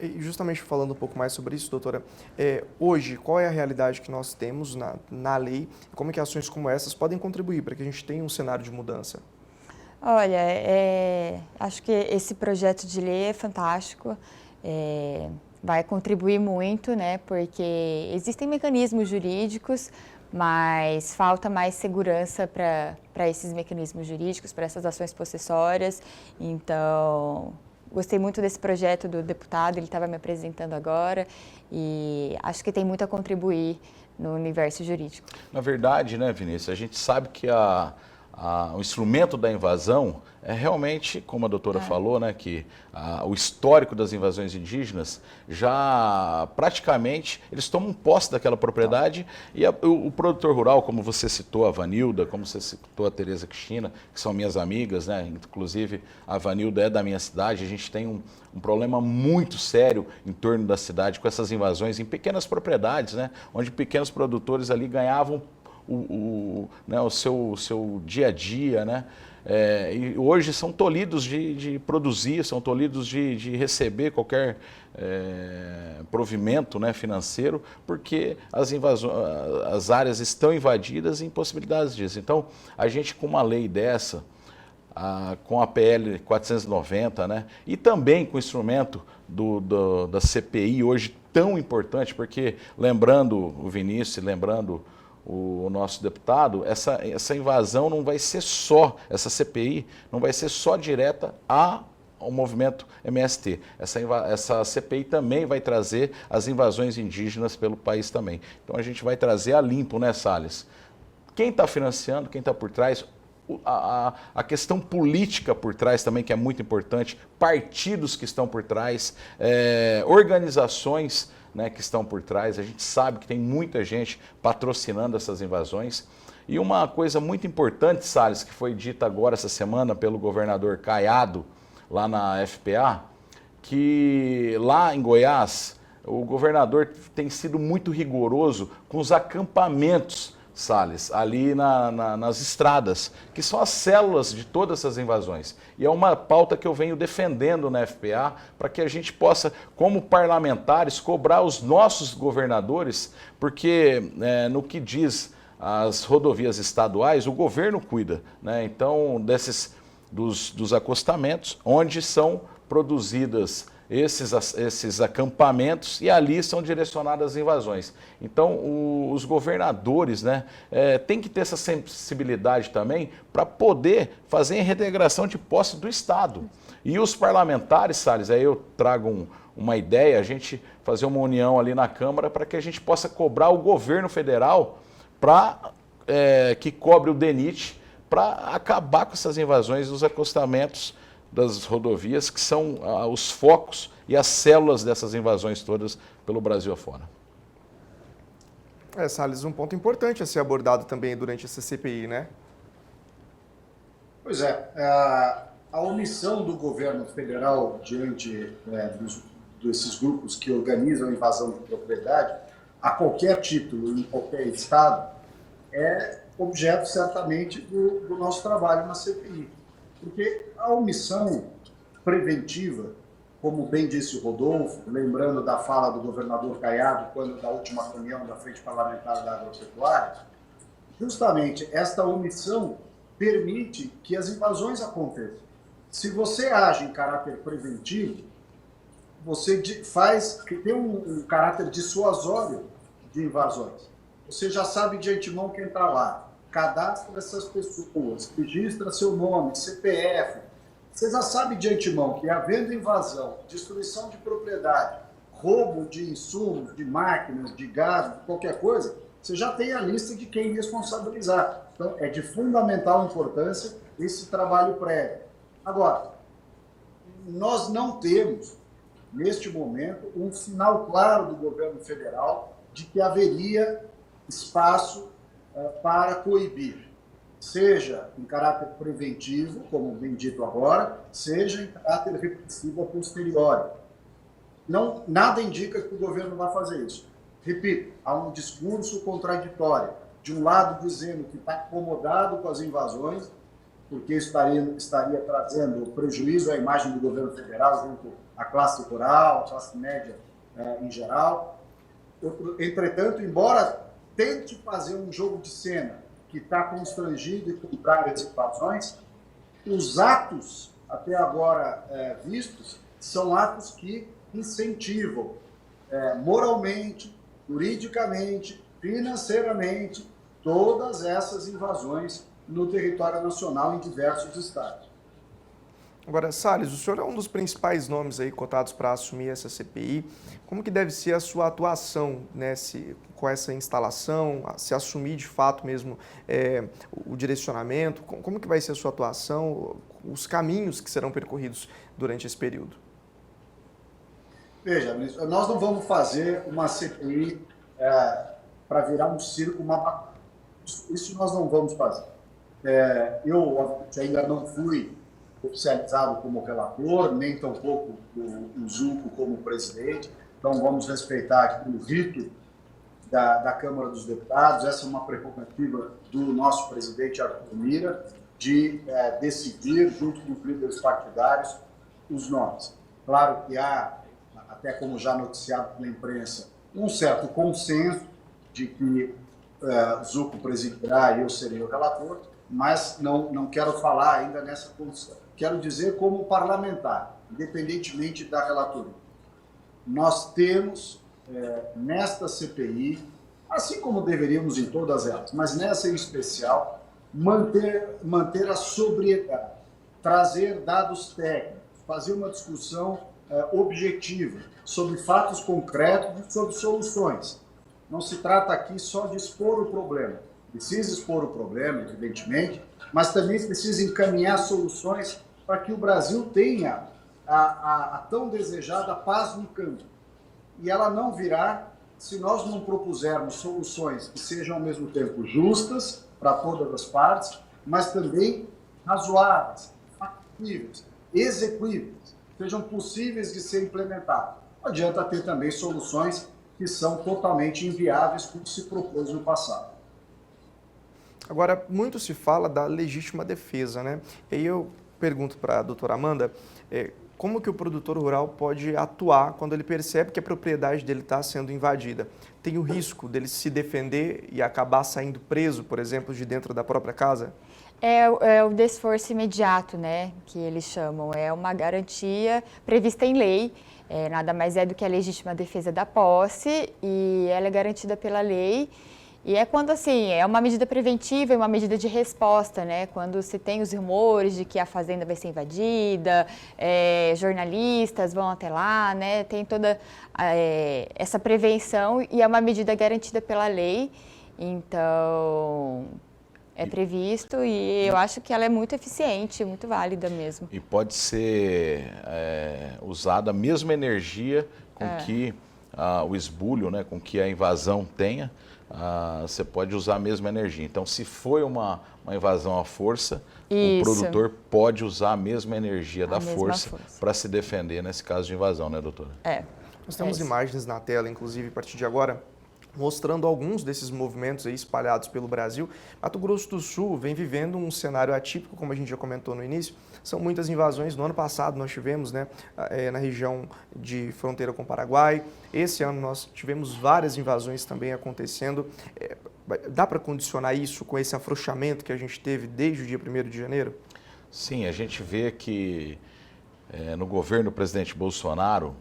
E justamente falando um pouco mais sobre isso, doutora, hoje, qual é a realidade que nós temos na lei? Como é que ações como essas podem contribuir para que a gente tenha um cenário de mudança? Olha, acho que esse projeto de lei é fantástico, vai contribuir muito, né, porque existem mecanismos jurídicos, mas falta mais segurança para esses mecanismos jurídicos, para essas ações possessórias. Então, gostei muito desse projeto do deputado, ele estava me apresentando agora e acho que tem muito a contribuir no universo jurídico. Na verdade, né, Vinícius, a gente sabe que o instrumento da invasão é realmente, como a doutora falou, né, que o histórico das invasões indígenas já praticamente eles tomam posse daquela propriedade e o produtor rural, como você citou a Vanilda, como você citou a Tereza Cristina, que são minhas amigas, né, inclusive a Vanilda é da minha cidade, a gente tem um problema muito sério em torno da cidade com essas invasões em pequenas propriedades, né, onde pequenos produtores ali ganhavam né, o seu dia a dia, né? E hoje são tolhidos de produzir, são tolhidos de receber qualquer provimento, né, financeiro, porque as áreas estão invadidas e impossibilidades disso. Então, a gente com uma lei dessa, com a PL 490, né, e também com o instrumento da CPI hoje tão importante, porque lembrando o Vinícius, lembrando o nosso deputado, essa invasão não vai ser só, essa CPI não vai ser só direta ao movimento MST. Essa CPI também vai trazer as invasões indígenas pelo país também. Então a gente vai trazer a limpo, né, Salles? Quem está financiando, quem está por trás, a questão política por trás também, que é muito importante, partidos que estão por trás, organizações, né, que estão por trás. A gente sabe que tem muita gente patrocinando essas invasões. E uma coisa muito importante, Salles, que foi dita agora essa semana pelo governador Caiado, lá na FPA, que lá em Goiás, o governador tem sido muito rigoroso com os acampamentos Salles, ali nas estradas, que são as células de todas essas invasões. E é uma pauta que eu venho defendendo na FPA, para que a gente possa, como parlamentares, cobrar os nossos governadores, porque no que diz as rodovias estaduais, o governo cuida, né? Então, dos acostamentos, onde são produzidas esses acampamentos, e ali são direcionadas as invasões. Então, os governadores, né, têm que ter essa sensibilidade também para poder fazer a reintegração de posse do Estado. E os parlamentares, Salles, aí eu trago uma ideia, a gente fazer uma união ali na Câmara para que a gente possa cobrar o governo federal para que cobre o DENIT para acabar com essas invasões dos acostamentos das rodovias, que são os focos e as células dessas invasões todas pelo Brasil afora. Salles, um ponto importante a ser abordado também durante essa CPI, né? Pois é, a omissão do governo federal diante desses grupos que organizam a invasão de propriedade, a qualquer título, em qualquer estado, é objeto certamente do nosso trabalho na CPI. Porque a omissão preventiva, como bem disse o Rodolfo, lembrando da fala do governador Caiado, quando da última reunião da Frente Parlamentar da Agropecuária, justamente esta omissão permite que as invasões aconteçam. Se você age em caráter preventivo, você tem um caráter dissuasório de invasões. Você já sabe de antemão quem está lá, cadastra essas pessoas, registra seu nome, CPF. Você já sabe de antemão que, havendo invasão, destruição de propriedade, roubo de insumos, de máquinas, de gás, de qualquer coisa, você já tem a lista de quem responsabilizar. Então, é de fundamental importância esse trabalho prévio. Agora, nós não temos, neste momento, um sinal claro do governo federal de que haveria espaço para coibir, seja em caráter preventivo, como bem dito agora, seja em caráter repressivo a posteriori. Nada indica que o governo vai fazer isso. Repito, há um discurso contraditório. De um lado dizendo que está incomodado com as invasões, porque estaria trazendo prejuízo à imagem do governo federal junto à classe rural, à classe média em geral. Entretanto, embora tente fazer um jogo de cena que está constrangido e contrário às invasões, os atos até agora vistos são atos que incentivam moralmente, juridicamente, financeiramente, todas essas invasões no território nacional em diversos estados. Agora, Salles, o senhor é um dos principais nomes aí cotados para assumir essa CPI. Como que deve ser a sua atuação, né, com essa instalação, se assumir de fato mesmo o direcionamento? Como que vai ser a sua atuação, os caminhos que serão percorridos durante esse período? Veja, nós não vamos fazer uma CPI para virar um circo, isso nós não vamos fazer. Eu ainda não fui oficializado como relator, nem tampouco o Zucco como presidente, então vamos respeitar aqui o rito da Câmara dos Deputados. Essa é uma prerrogativa do nosso presidente Arthur Lira, de decidir, junto com os líderes partidários, os nomes. Claro que há, até como já noticiado pela imprensa, um certo consenso de que Zucco presidirá e eu serei o relator, mas não quero falar ainda nessa condição. Quero dizer como parlamentar, independentemente da relatoria. Nós temos, nesta CPI, assim como deveríamos em todas elas, mas nessa em especial, manter a sobriedade, trazer dados técnicos, fazer uma discussão objetiva sobre fatos concretos e sobre soluções. Não se trata aqui só de expor o problema. Precisa expor o problema, evidentemente, mas também precisa encaminhar soluções para que o Brasil tenha a tão desejada paz no campo. E ela não virá se nós não propusermos soluções que sejam ao mesmo tempo justas para todas as partes, mas também razoáveis, factíveis, execuíveis, sejam possíveis de ser implementadas. Não adianta ter também soluções que são totalmente inviáveis, como se propôs no passado. Agora, muito se fala da legítima defesa, né? E aí eu pergunto para a doutora Amanda, como que o produtor rural pode atuar quando ele percebe que a propriedade dele está sendo invadida? Tem o risco dele se defender e acabar saindo preso, por exemplo, de dentro da própria casa? É o desforço imediato, né, que eles chamam. É uma garantia prevista em lei, nada mais é do que a legítima defesa da posse, e ela é garantida pela lei. E é quando, assim, é uma medida preventiva e uma medida de resposta, né? Quando se tem os rumores de que a fazenda vai ser invadida, jornalistas vão até lá, né? Tem toda essa prevenção e é uma medida garantida pela lei. Então, é previsto e eu acho que ela é muito eficiente, muito válida mesmo. E pode ser usada a mesma energia com que o esbulho, né, com que a invasão tenha, você pode usar a mesma energia. Então, se foi uma invasão à força, o produtor pode usar a mesma energia da força para se defender nesse caso de invasão, né, doutora? Nós temos imagens na tela, inclusive, a partir de agora, mostrando alguns desses movimentos aí espalhados pelo Brasil. Mato Grosso do Sul vem vivendo um cenário atípico, como a gente já comentou no início. São muitas invasões. No ano passado nós tivemos, né, na região de fronteira com o Paraguai. Esse ano nós tivemos várias invasões também acontecendo. Dá para condicionar isso com esse afrouxamento que a gente teve desde o dia 1º de janeiro? Sim, a gente vê que no governo do presidente Bolsonaro,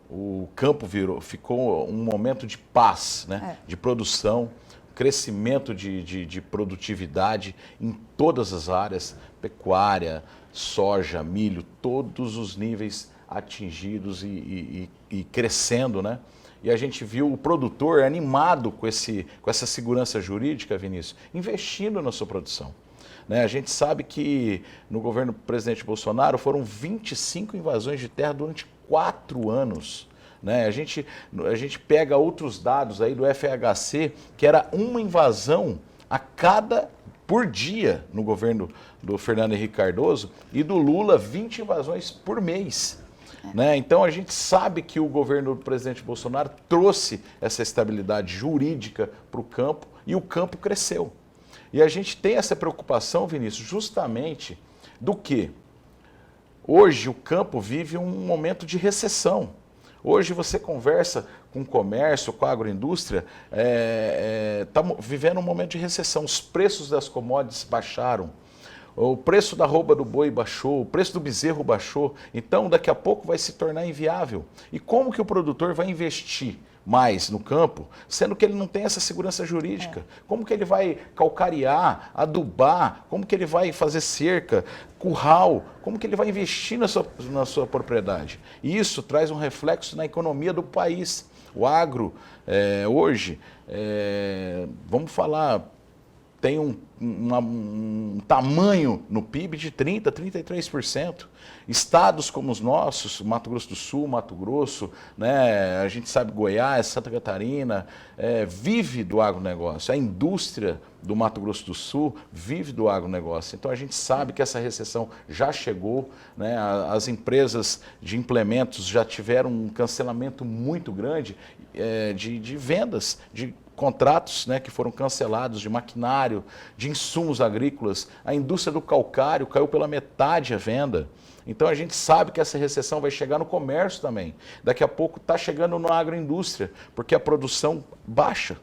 o campo ficou um momento de paz, né? De produção, crescimento de produtividade em todas as áreas, pecuária, soja, milho, todos os níveis atingidos e crescendo, né? E a gente viu o produtor animado com essa segurança jurídica, Vinícius, investindo na sua produção. Né? A gente sabe que no governo do presidente Bolsonaro foram 25 invasões de terra durante 4 anos. Né? A gente pega outros dados aí do FHC, que era uma invasão por dia no governo do Fernando Henrique Cardoso, e do Lula 20 invasões por mês. Né? Então a gente sabe que o governo do presidente Bolsonaro trouxe essa estabilidade jurídica para o campo e o campo cresceu. E a gente tem essa preocupação, Vinícius, justamente do que hoje o campo vive um momento de recessão. Hoje você conversa com o comércio, com a agroindústria, está vivendo um momento de recessão. Os preços das commodities baixaram, o preço da arroba do boi baixou, o preço do bezerro baixou. Então, daqui a pouco vai se tornar inviável. E como que o produtor vai investir mais no campo, sendo que ele não tem essa segurança jurídica? Como que ele vai calcarear, adubar, como que ele vai fazer cerca, curral, como que ele vai investir na sua propriedade? E isso traz um reflexo na economia do país. O agro, hoje, vamos falar, tem um tamanho no PIB de 30%, 33%. Estados como os nossos, Mato Grosso do Sul, Mato Grosso, né, a gente sabe Goiás, Santa Catarina, vive do agronegócio. A indústria do Mato Grosso do Sul vive do agronegócio. Então a gente sabe que essa recessão já chegou, né, as empresas de implementos já tiveram um cancelamento muito grande de vendas, de contratos, né, que foram cancelados, de maquinário, de insumos agrícolas. A indústria do calcário caiu pela metade a venda. Então a gente sabe que essa recessão vai chegar no comércio também. Daqui a pouco está chegando na agroindústria, porque a produção baixa.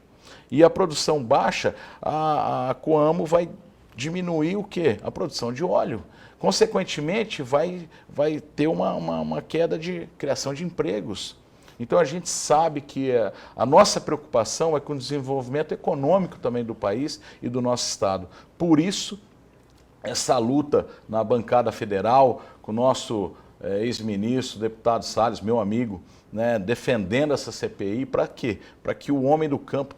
E a produção baixa, a Coamo vai diminuir o quê? A produção de óleo. Consequentemente, vai ter uma queda de criação de empregos. Então a gente sabe que a nossa preocupação é com o desenvolvimento econômico também do país e do nosso estado. Por isso, essa luta na bancada federal, com o nosso ex-ministro, deputado Salles, meu amigo, né, defendendo essa CPI, para quê? Para que o homem do campo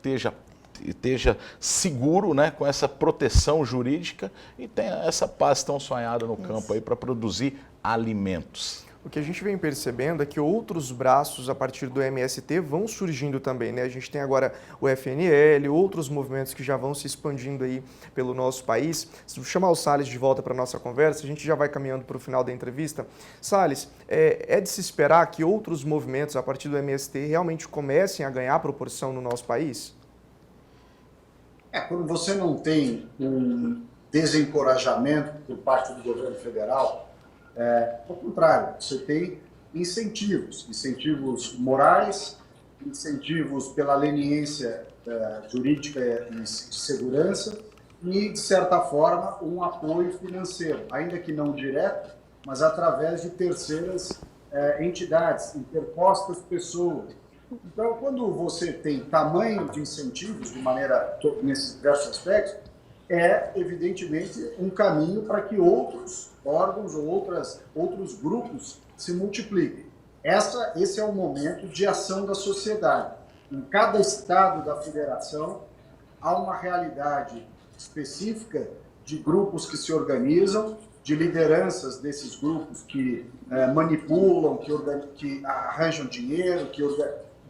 esteja seguro, né, com essa proteção jurídica e tenha essa paz tão sonhada no campo aí para produzir alimentos. O que a gente vem percebendo é que outros braços a partir do MST vão surgindo também, né? A gente tem agora o FNL, outros movimentos que já vão se expandindo aí pelo nosso país. Se chamar o Salles de volta para a nossa conversa, a gente já vai caminhando para o final da entrevista. Salles, é de se esperar que outros movimentos a partir do MST realmente comecem a ganhar proporção no nosso país? Quando você não tem um desencorajamento por parte do governo federal, ao contrário, você tem incentivos morais, incentivos pela leniência jurídica e de segurança e, de certa forma, um apoio financeiro, ainda que não direto, mas através de terceiras entidades, interpostas pessoas. Então, quando você tem tamanho de incentivos, de maneira, nesses diversos aspectos, evidentemente, um caminho para que outros órgãos ou outros grupos se multipliquem. Esse é o momento de ação da sociedade. Em cada estado da federação, há uma realidade específica de grupos que se organizam, de lideranças desses grupos que manipulam, que arranjam dinheiro, que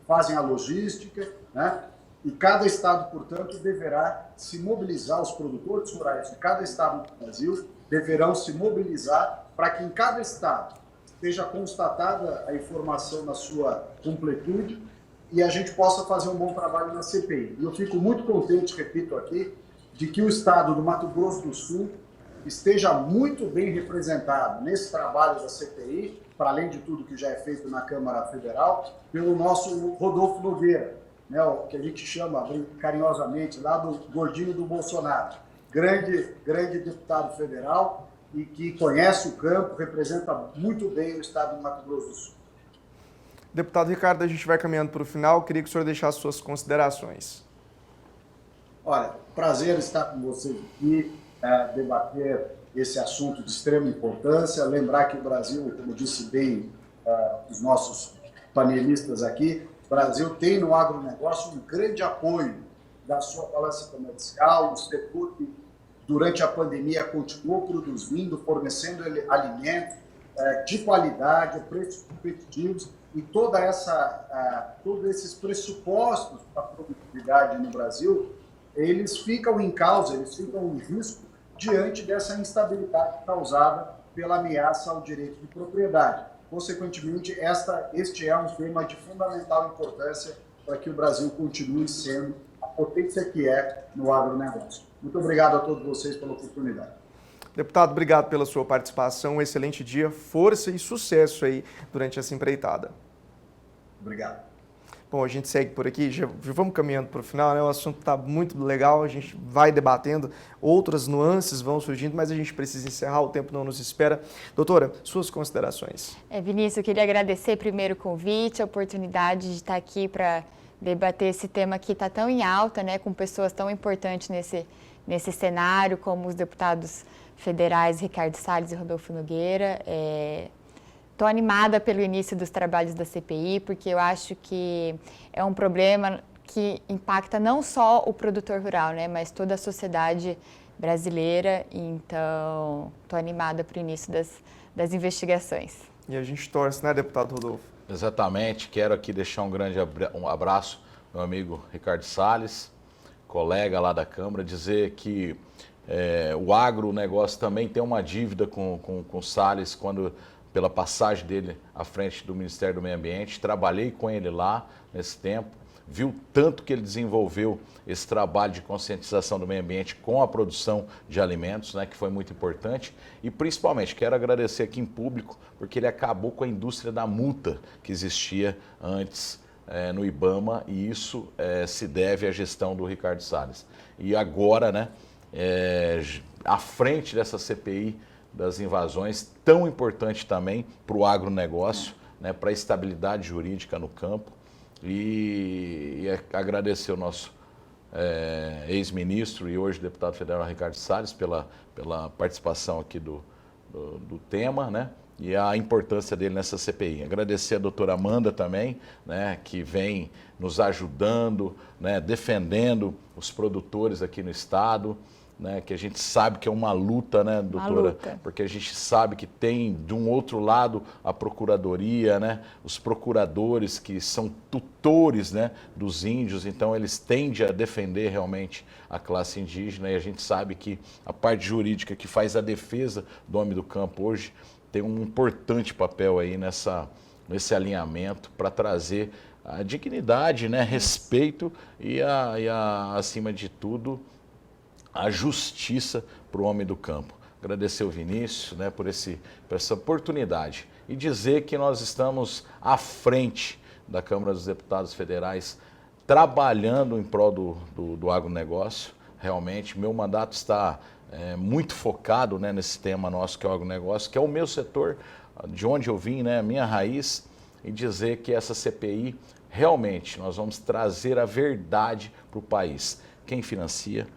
fazem a logística, né? E cada estado, portanto, deverá se mobilizar, os produtores rurais de cada estado do Brasil deverão se mobilizar para que em cada estado seja constatada a informação na sua completude e a gente possa fazer um bom trabalho na CPI. E eu fico muito contente, repito aqui, de que o estado do Mato Grosso do Sul esteja muito bem representado nesse trabalho da CPI, para além de tudo que já é feito na Câmara Federal, pelo nosso Rodolfo Nogueira, né, o que a gente chama carinhosamente lá do gordinho do Bolsonaro, grande deputado federal e que conhece o campo, representa muito bem o estado do Mato Grosso do Sul. Deputado Ricardo, a gente vai caminhando para o final, queria que o senhor deixasse suas considerações. Olha, prazer estar com vocês aqui, debater esse assunto de extrema importância, lembrar que o Brasil, como disse bem os nossos panelistas aqui, o Brasil tem no agronegócio um grande apoio da sua balança comercial, o setor que durante a pandemia continuou produzindo, fornecendo alimentos de qualidade, preços competitivos e todos esses pressupostos para a produtividade no Brasil, eles ficam em causa, eles ficam em risco diante dessa instabilidade causada pela ameaça ao direito de propriedade. Consequentemente, este é um tema de fundamental importância para que o Brasil continue sendo a potência que é no agronegócio. Muito obrigado a todos vocês pela oportunidade. Deputado, obrigado pela sua participação, um excelente dia, força e sucesso aí durante essa empreitada. Obrigado. Bom, a gente segue por aqui, já vamos caminhando para o final, né? O assunto está muito legal, a gente vai debatendo, outras nuances vão surgindo, mas a gente precisa encerrar, o tempo não nos espera. Doutora, suas considerações. Vinícius, eu queria agradecer primeiro o convite, a oportunidade de estar aqui para debater esse tema que está tão em alta, né, com pessoas tão importantes nesse cenário, como os deputados federais Ricardo Salles e Rodolfo Nogueira. Estou animada pelo início dos trabalhos da CPI, porque eu acho que é um problema que impacta não só o produtor rural, né, mas toda a sociedade brasileira. Então, estou animada para o início das investigações. E a gente torce, né, deputado Rodolfo? Exatamente. Quero aqui deixar um abraço ao meu amigo Ricardo Salles, colega lá da Câmara, dizer que o agronegócio também tem uma dívida com o Salles pela passagem dele à frente do Ministério do Meio Ambiente. Trabalhei com ele lá nesse tempo, viu tanto que ele desenvolveu esse trabalho de conscientização do meio ambiente com a produção de alimentos, né, que foi muito importante. E principalmente quero agradecer aqui em público, porque ele acabou com a indústria da multa que existia antes no IBAMA, e isso se deve à gestão do Ricardo Salles. E agora, né, à frente dessa CPI das invasões, tão importante também para o agronegócio, né, para a estabilidade jurídica no campo, e agradecer o nosso ex-ministro e hoje deputado federal Ricardo Salles pela participação aqui do tema, né, e a importância dele nessa CPI. Agradecer a doutora Amanda também, né, que vem nos ajudando, né, defendendo os produtores aqui no estado, né, que a gente sabe que é uma luta, né, doutora? Porque a gente sabe que tem, de um outro lado, a procuradoria, né, os procuradores que são tutores, né, dos índios, então eles tendem a defender realmente a classe indígena, e a gente sabe que a parte jurídica que faz a defesa do homem do campo hoje tem um importante papel aí nesse alinhamento para trazer a dignidade, né, respeito e acima de tudo, a justiça para o homem do campo. Agradecer o Vinícius, né, por essa oportunidade e dizer que nós estamos à frente da Câmara dos Deputados Federais trabalhando em prol do agronegócio. Realmente, meu mandato está muito focado, né, nesse tema nosso que é o agronegócio, que é o meu setor, de onde eu vim, né, a minha raiz, e dizer que essa CPI, realmente, nós vamos trazer a verdade para o país. Quem financia,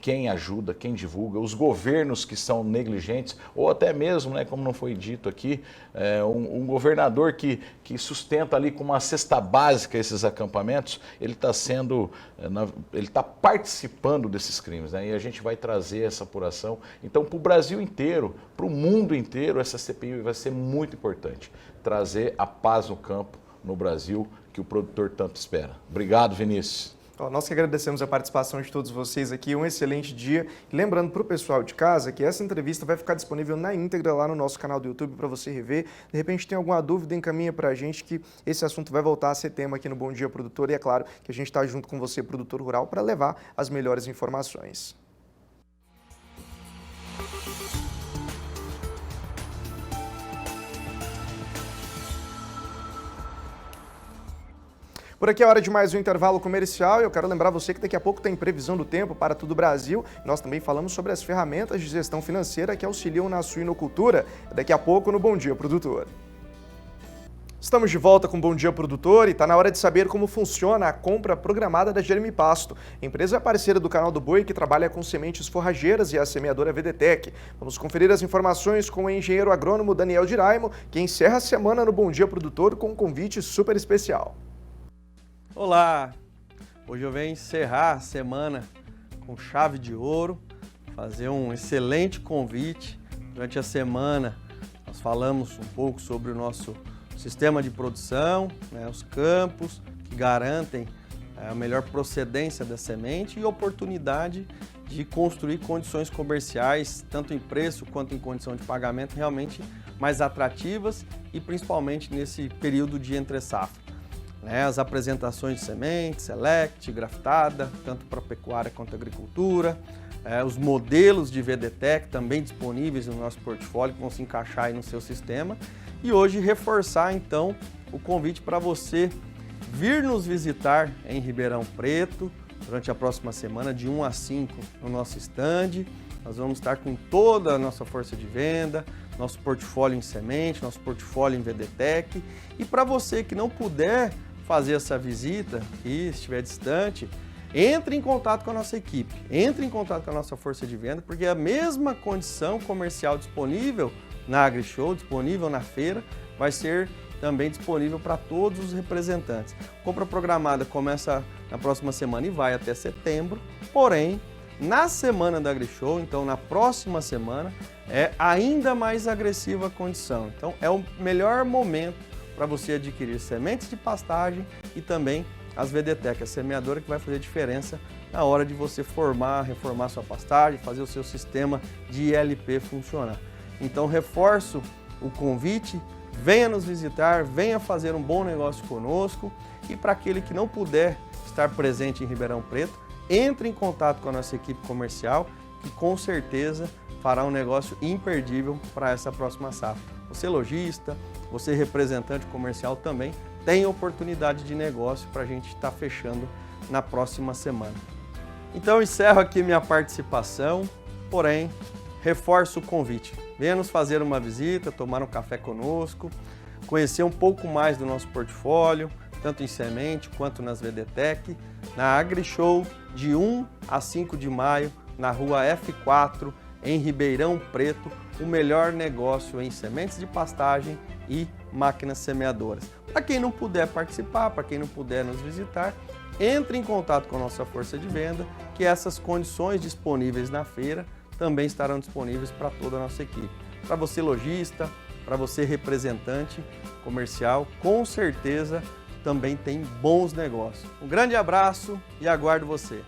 quem ajuda, quem divulga, os governos que são negligentes, ou até mesmo, né, como não foi dito aqui, um governador que sustenta ali com uma cesta básica esses acampamentos, ele está participando desses crimes, né, e a gente vai trazer essa apuração. Então, para o Brasil inteiro, para o mundo inteiro, essa CPI vai ser muito importante, trazer a paz no campo, no Brasil, que o produtor tanto espera. Obrigado, Vinícius. Nós que agradecemos a participação de todos vocês aqui, um excelente dia. E lembrando para o pessoal de casa que essa entrevista vai ficar disponível na íntegra lá no nosso canal do YouTube para você rever. De repente tem alguma dúvida, encaminha para a gente que esse assunto vai voltar a ser tema aqui no Bom Dia Produtor. E é claro que a gente está junto com você, produtor rural, para levar as melhores informações. Por aqui é hora de mais um intervalo comercial e eu quero lembrar você que daqui a pouco tem previsão do tempo para todo o Brasil. Nós também falamos sobre as ferramentas de gestão financeira que auxiliam na suinocultura. Daqui a pouco no Bom Dia Produtor. Estamos de volta com Bom Dia Produtor e está na hora de saber como funciona a compra programada da Jeremy Pasto, empresa parceira do Canal do Boi que trabalha com sementes forrageiras e a semeadora VDTEC. Vamos conferir as informações com o engenheiro agrônomo Daniel Diraimo, que encerra a semana no Bom Dia Produtor com um convite super especial. Olá! Hoje eu venho encerrar a semana com chave de ouro, fazer um excelente convite. Durante a semana nós falamos um pouco sobre o nosso sistema de produção, né, os campos que garantem a melhor procedência da semente e oportunidade de construir condições comerciais, tanto em preço quanto em condição de pagamento, realmente mais atrativas e principalmente nesse período de entre-safra. As apresentações de sementes, select, graftada, tanto para pecuária quanto agricultura, os modelos de VDTEC também disponíveis no nosso portfólio que vão se encaixar aí no seu sistema. E hoje reforçar então o convite para você vir nos visitar em Ribeirão Preto durante a próxima semana, de 1 a 5 no nosso stand. Nós vamos estar com toda a nossa força de venda, nosso portfólio em semente, nosso portfólio em VDTEC. E para você que não puder fazer essa visita e estiver distante, entre em contato com a nossa equipe, entre em contato com a nossa força de venda, porque a mesma condição comercial disponível na AgriShow, disponível na feira, vai ser também disponível para todos os representantes. A compra programada começa na próxima semana e vai até setembro, porém, na semana da AgriShow, então na próxima semana, é ainda mais agressiva a condição. Então é o melhor momento para você adquirir sementes de pastagem e também as VDTEC, a semeadora que vai fazer diferença na hora de você reformar sua pastagem, fazer o seu sistema de ILP funcionar. Então reforço o convite, venha nos visitar, venha fazer um bom negócio conosco e para aquele que não puder estar presente em Ribeirão Preto, entre em contato com a nossa equipe comercial que com certeza fará um negócio imperdível para essa próxima safra. Você lojista, você representante comercial também tem oportunidade de negócio para a gente estar fechando na próxima semana. Então encerro aqui minha participação, porém reforço o convite. Venha nos fazer uma visita, tomar um café conosco, conhecer um pouco mais do nosso portfólio, tanto em semente quanto nas VDTEC, na AgriShow de 1 a 5 de maio, na rua F4, em Ribeirão Preto, o melhor negócio em sementes de pastagem e máquinas semeadoras. Para quem não puder participar, para quem não puder nos visitar, entre em contato com a nossa força de venda, que essas condições disponíveis na feira também estarão disponíveis para toda a nossa equipe. Para você lojista, para você representante comercial, com certeza também tem bons negócios. Um grande abraço e aguardo você.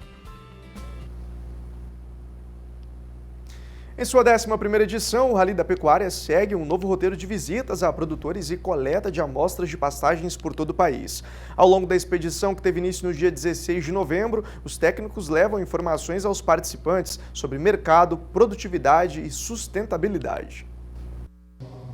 Em sua 11ª edição, o Rally da Pecuária segue um novo roteiro de visitas a produtores e coleta de amostras de pastagens por todo o país. Ao longo da expedição, que teve início no dia 16 de novembro, os técnicos levam informações aos participantes sobre mercado, produtividade e sustentabilidade.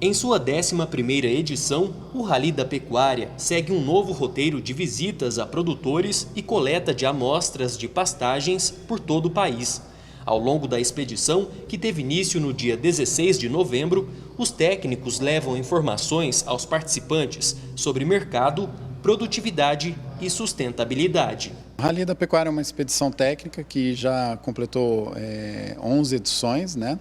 Em sua 11ª edição, o Rally da Pecuária segue um novo roteiro de visitas a produtores e coleta de amostras de pastagens por todo o país. Ao longo da expedição, que teve início no dia 16 de novembro, os técnicos levam informações aos participantes sobre mercado, produtividade e sustentabilidade. O Rally da Pecuária é uma expedição técnica que já completou 11 edições, né?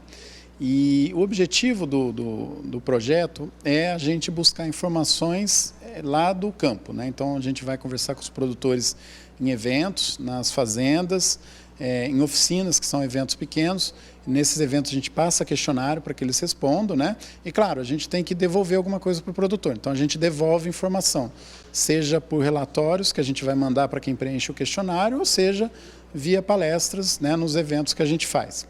E o objetivo do projeto é a gente buscar informações lá do campo, né? Então a gente vai conversar com os produtores em eventos, nas fazendas, em oficinas, que são eventos pequenos. Nesses eventos a gente passa questionário para que eles respondam, né? E claro, a gente tem que devolver alguma coisa para o produtor. Então a gente devolve informação, seja por relatórios que a gente vai mandar para quem preenche o questionário, ou seja, via palestras, né, nos eventos que a gente faz.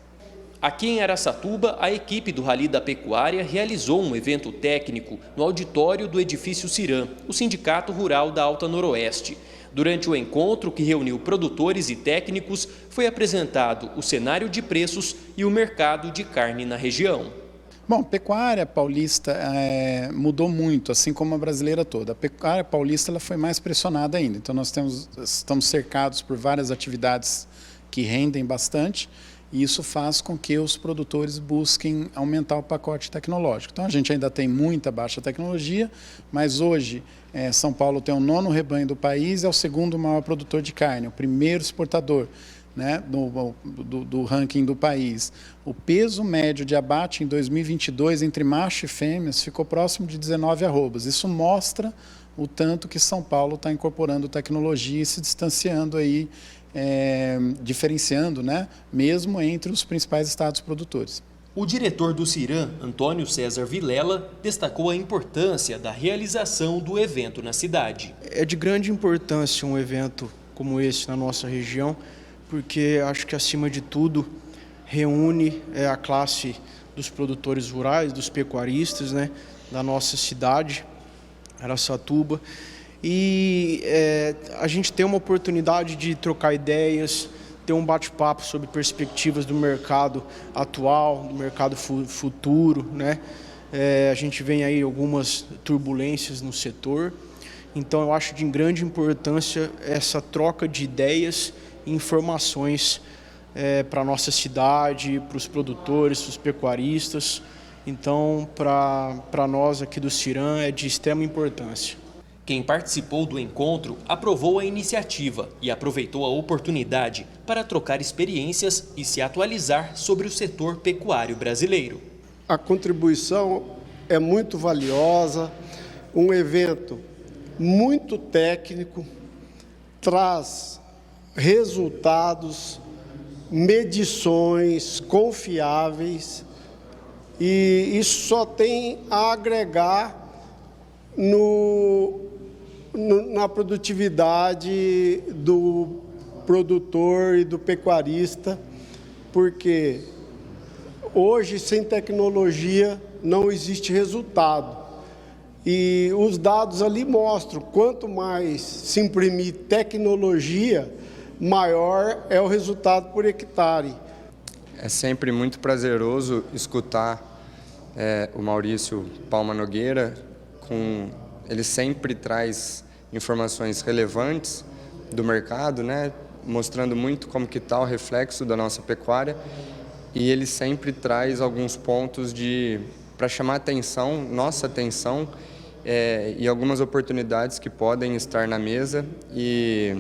Aqui em Araçatuba, a equipe do Rally da Pecuária realizou um evento técnico no auditório do edifício Ciram, o Sindicato Rural da Alta Noroeste. Durante o encontro, que reuniu produtores e técnicos, foi apresentado o cenário de preços e o mercado de carne na região. Bom, a pecuária paulista mudou muito, assim como a brasileira toda. A pecuária paulista ela foi mais pressionada ainda. Então nós estamos cercados por várias atividades que rendem bastante, e isso faz com que os produtores busquem aumentar o pacote tecnológico. Então a gente ainda tem muita baixa tecnologia, mas hoje São Paulo tem o 9º rebanho do país, é o 2º maior produtor de carne, o 1º exportador, né, do ranking do país. O peso médio de abate em 2022 entre macho e fêmeas ficou próximo de 19 arrobas. Isso mostra o tanto que São Paulo está incorporando tecnologia e se distanciando aí, diferenciando, né, mesmo entre os principais estados produtores. O diretor do Ciram, Antônio César Vilela, destacou a importância da realização do evento na cidade. É de grande importância um evento como esse na nossa região, porque acho que, acima de tudo, reúne a classe dos produtores rurais, dos pecuaristas, né, da nossa cidade, Araçatuba. E a gente tem uma oportunidade de trocar ideias, ter um bate-papo sobre perspectivas do mercado atual, do mercado futuro, né? A gente vem aí algumas turbulências no setor, então eu acho de grande importância essa troca de ideias e informações para a nossa cidade, para os produtores, para os pecuaristas. Então, para nós aqui do Ciram é de extrema importância. Quem participou do encontro aprovou a iniciativa e aproveitou a oportunidade para trocar experiências e se atualizar sobre o setor pecuário brasileiro. A contribuição é muito valiosa, um evento muito técnico, traz resultados, medições confiáveis, e isso só tem a agregar na produtividade do produtor e do pecuarista, porque hoje, sem tecnologia, não existe resultado. E os dados ali mostram, quanto mais se imprimir tecnologia, maior é o resultado por hectare. É sempre muito prazeroso escutar o Maurício Palma Nogueira. Ele sempre traz informações relevantes do mercado, né, mostrando muito como que está o reflexo da nossa pecuária, e ele sempre traz alguns pontos para chamar nossa atenção, e algumas oportunidades que podem estar na mesa. E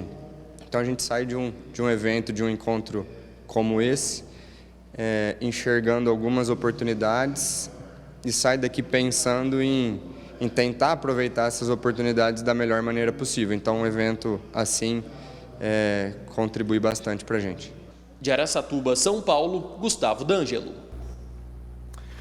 então a gente sai de um evento, de um encontro como esse, enxergando algumas oportunidades, e sai daqui pensando em tentar aproveitar essas oportunidades da melhor maneira possível. Então um evento assim contribui bastante para a gente. De Araçatuba, São Paulo, Gustavo D'Angelo.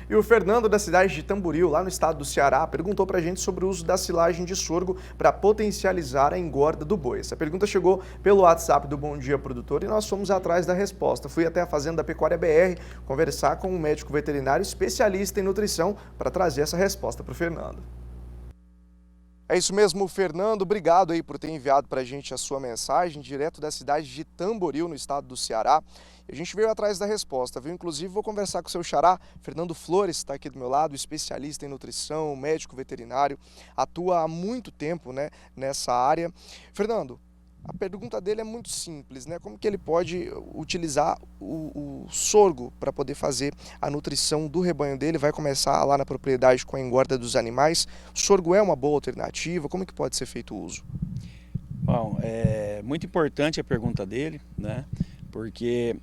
E o Fernando, da cidade de Tamboril, lá no estado do Ceará, perguntou pra gente sobre o uso da silagem de sorgo para potencializar a engorda do boi. Essa pergunta chegou pelo WhatsApp do Bom Dia Produtor e nós fomos atrás da resposta. Fui até a Fazenda Pecuária BR conversar com um médico veterinário especialista em nutrição para trazer essa resposta para o Fernando. É isso mesmo, Fernando. Obrigado aí por ter enviado para a gente a sua mensagem, direto da cidade de Tamboril, no estado do Ceará. A gente veio atrás da resposta, viu? Inclusive, vou conversar com o seu xará, Fernando Flores, está aqui do meu lado, especialista em nutrição, médico veterinário, atua há muito tempo, né, nessa área. Fernando, a pergunta dele é muito simples, né? Como que ele pode utilizar o sorgo para poder fazer a nutrição do rebanho dele? Vai começar lá na propriedade com a engorda dos animais. O sorgo é uma boa alternativa? Como que pode ser feito o uso? Bom, é muito importante a pergunta dele, né? Porque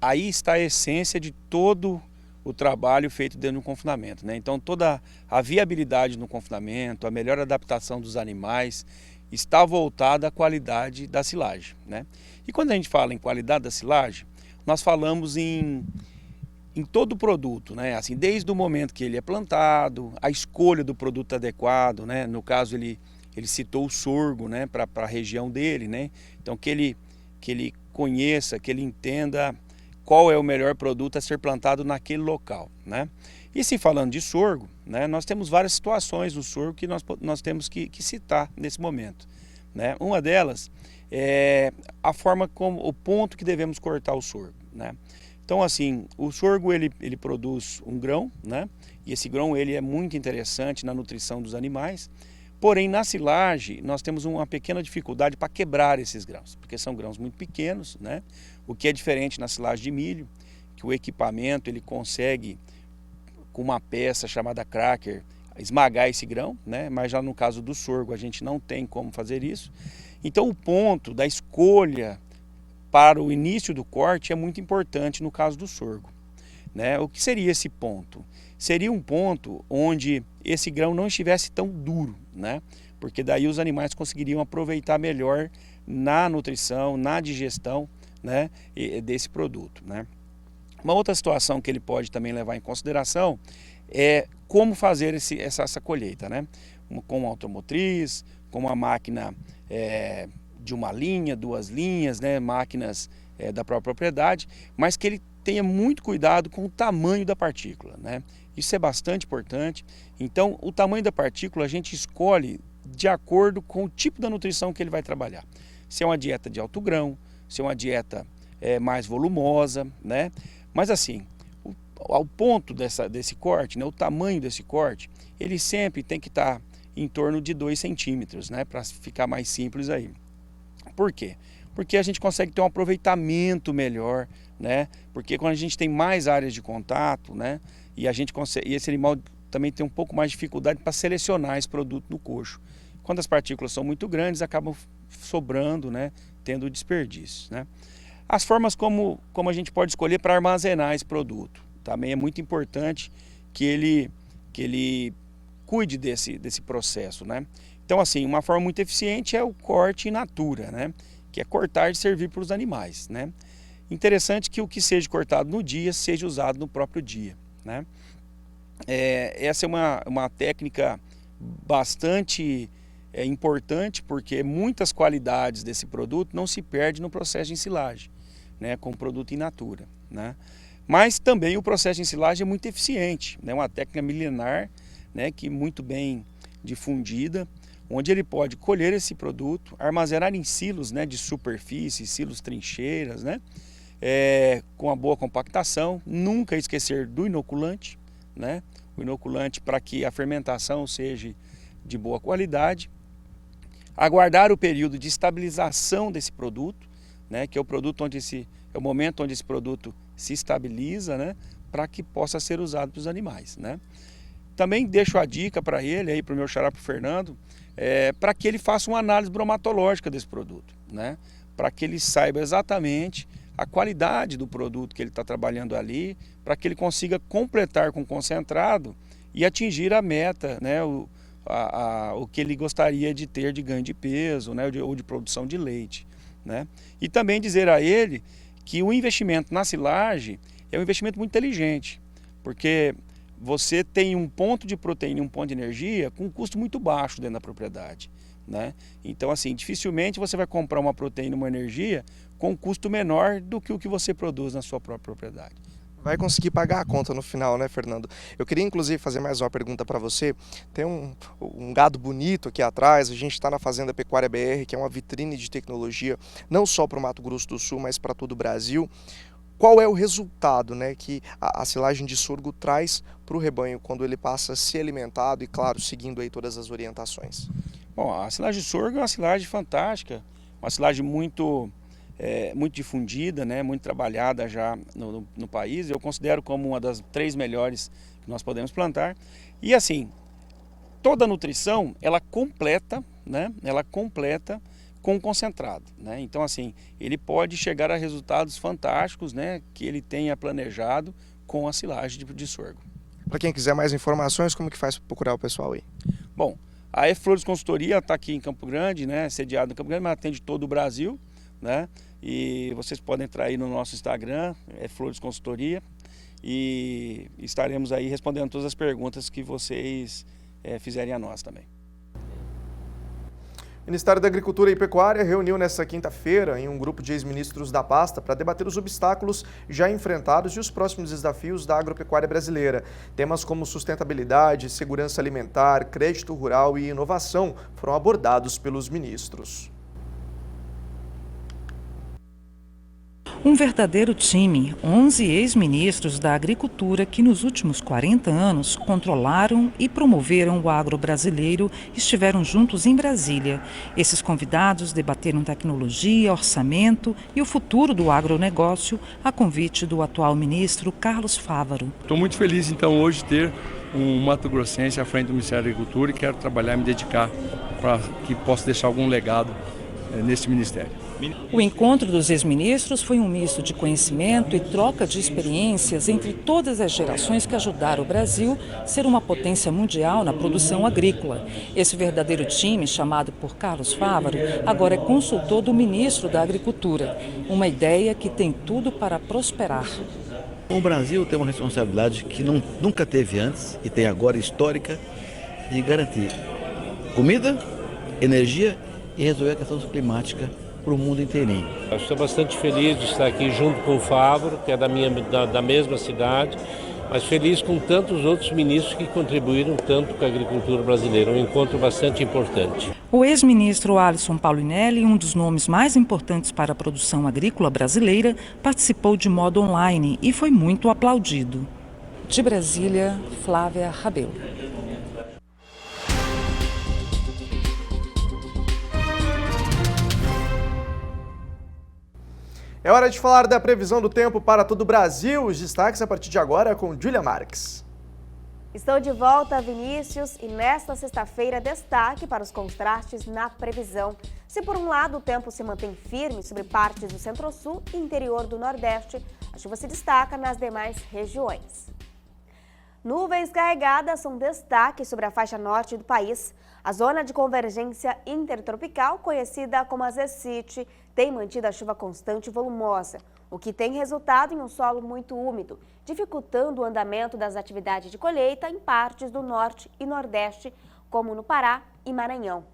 aí está a essência de todo o trabalho feito dentro do confinamento, né? Então toda a viabilidade no confinamento, a melhor adaptação dos animais está voltada à qualidade da silagem, né? E quando a gente fala em qualidade da silagem, nós falamos em todo o produto, né? Assim, desde o momento que ele é plantado, a escolha do produto adequado, né? No caso ele citou o sorgo, né? Para a região dele, né? Então que ele conheça, que ele entenda qual é o melhor produto a ser plantado naquele local, né? E se falando de sorgo, né, nós temos várias situações no sorgo que nós temos que citar nesse momento, né? Uma delas é a forma como, o ponto que devemos cortar o sorgo, né? Então assim, o sorgo ele produz um grão, né? E esse grão ele é muito interessante na nutrição dos animais. Porém, na silagem, nós temos uma pequena dificuldade para quebrar esses grãos, porque são grãos muito pequenos, né? O que é diferente na silagem de milho, que o equipamento ele consegue, com uma peça chamada cracker, esmagar esse grão, né? Mas já no caso do sorgo a gente não tem como fazer isso. Então o ponto da escolha para o início do corte é muito importante no caso do sorgo, né? O que seria esse ponto? Seria um ponto onde esse grão não estivesse tão duro, né? Porque daí os animais conseguiriam aproveitar melhor na nutrição, na digestão, né, desse produto, né? Uma outra situação que ele pode também levar em consideração é como fazer essa colheita, né? Com uma automotriz, com uma máquina de uma linha, 2 linhas, né? Máquinas da própria propriedade, mas que ele tenha muito cuidado com o tamanho da partícula, né? Isso é bastante importante. Então, o tamanho da partícula a gente escolhe de acordo com o tipo da nutrição que ele vai trabalhar. Se é uma dieta de alto grão, se é uma dieta mais volumosa, né? Mas assim, ao ponto desse corte, né, o tamanho desse corte, ele sempre tem que estar em torno de 2 centímetros, né, para ficar mais simples aí. Por quê? Porque a gente consegue ter um aproveitamento melhor, né? Porque quando a gente tem mais áreas de contato, né, e esse animal também tem um pouco mais de dificuldade para selecionar esse produto no coxo. Quando as partículas são muito grandes, acabam sobrando, né, tendo desperdício, né? As formas como a gente pode escolher para armazenar esse produto. Também é muito importante que ele cuide desse processo, né? Então, assim, uma forma muito eficiente é o corte in natura, né? Que é cortar e servir para os animais, né? Interessante que o que seja cortado no dia seja usado no próprio dia, né? Essa é uma técnica bastante importante, porque muitas qualidades desse produto não se perdem no processo de ensilagem, né, com o produto in natura, né? Mas também o processo de ensilagem é muito eficiente, né? Uma técnica milenar, né, que muito bem difundida, onde ele pode colher esse produto, armazenar em silos, né, de superfície, silos trincheiras, né, com uma boa compactação, nunca esquecer do inoculante, né? O inoculante para que a fermentação seja de boa qualidade, aguardar o período de estabilização desse produto, né, que é o momento onde esse produto se estabiliza, né, para que possa ser usado para os animais, né? Também deixo a dica para ele, aí para o meu xará, para o Fernando, para que ele faça uma análise bromatológica desse produto, né, para que ele saiba exatamente a qualidade do produto que ele está trabalhando ali, para que ele consiga completar com concentrado e atingir a meta, né, o que ele gostaria de ter de ganho de peso, né, ou de produção de leite, né? E também dizer a ele que o investimento na silagem é um investimento muito inteligente, porque você tem um ponto de proteína e um ponto de energia com um custo muito baixo dentro da propriedade, né? Então, assim, dificilmente você vai comprar uma proteína e uma energia com um custo menor do que o que você produz na sua própria propriedade. Vai conseguir pagar a conta no final, né, Fernando? Eu queria, inclusive, fazer mais uma pergunta para você. Tem um gado bonito aqui atrás, a gente está na Fazenda Pecuária BR, que é uma vitrine de tecnologia, não só para o Mato Grosso do Sul, mas para todo o Brasil. Qual é o resultado, né, que a silagem de sorgo traz para o rebanho quando ele passa a ser alimentado e, claro, seguindo aí todas as orientações? Bom, a silagem de sorgo é uma silagem fantástica, uma silagem muito difundida, né, muito trabalhada já no país. Eu considero como uma das 3 melhores que nós podemos plantar. E assim, toda a nutrição, ela completa, né, com concentrado, né? Então, assim, ele pode chegar a resultados fantásticos, né, que ele tenha planejado com a silagem de sorgo. Para quem quiser mais informações, como que faz para procurar o pessoal aí? Bom, a Flores Consultoria está aqui em Campo Grande, né, sediada em Campo Grande, mas atende todo o Brasil, né? E vocês podem entrar aí no nosso Instagram, Flores Consultoria, e estaremos aí respondendo todas as perguntas que vocês fizerem a nós também. O Ministério da Agricultura e Pecuária reuniu nesta quinta-feira em um grupo de ex-ministros da pasta para debater os obstáculos já enfrentados e os próximos desafios da agropecuária brasileira. Temas como sustentabilidade, segurança alimentar, crédito rural e inovação foram abordados pelos ministros. Um verdadeiro time, 11 ex-ministros da Agricultura que nos últimos 40 anos controlaram e promoveram o agro brasileiro, estiveram juntos em Brasília. Esses convidados debateram tecnologia, orçamento e o futuro do agronegócio a convite do atual ministro Carlos Fávaro. Estou muito feliz então hoje de ter um mato-grossense à frente do Ministério da Agricultura e quero trabalhar e me dedicar para que possa deixar algum legado nesse ministério. O encontro dos ex-ministros foi um misto de conhecimento e troca de experiências entre todas as gerações que ajudaram o Brasil a ser uma potência mundial na produção agrícola. Esse verdadeiro time, chamado por Carlos Fávaro, agora é consultor do ministro da Agricultura. Uma ideia que tem tudo para prosperar. O Brasil tem uma responsabilidade que nunca teve antes e tem agora histórica de garantir comida, energia e resolver a questão climática para o mundo inteirinho. Eu estou bastante feliz de estar aqui junto com o Fávaro, que é da mesma cidade, mas feliz com tantos outros ministros que contribuíram tanto com a agricultura brasileira. Um encontro bastante importante. O ex-ministro Alisson Paulinelli, um dos nomes mais importantes para a produção agrícola brasileira, participou de modo online e foi muito aplaudido. De Brasília, Flávia Rabelo. É hora de falar da previsão do tempo para todo o Brasil. Os destaques a partir de agora com Júlia Marques. Estou de volta, Vinícius, e nesta sexta-feira destaque para os contrastes na previsão. Se por um lado o tempo se mantém firme sobre partes do Centro-Sul e interior do Nordeste, a chuva se destaca nas demais regiões. Nuvens carregadas são destaque sobre a faixa norte do país. A zona de convergência intertropical, conhecida como a Z-City, tem mantido a chuva constante e volumosa, o que tem resultado em um solo muito úmido, dificultando o andamento das atividades de colheita em partes do norte e nordeste, como no Pará e Maranhão.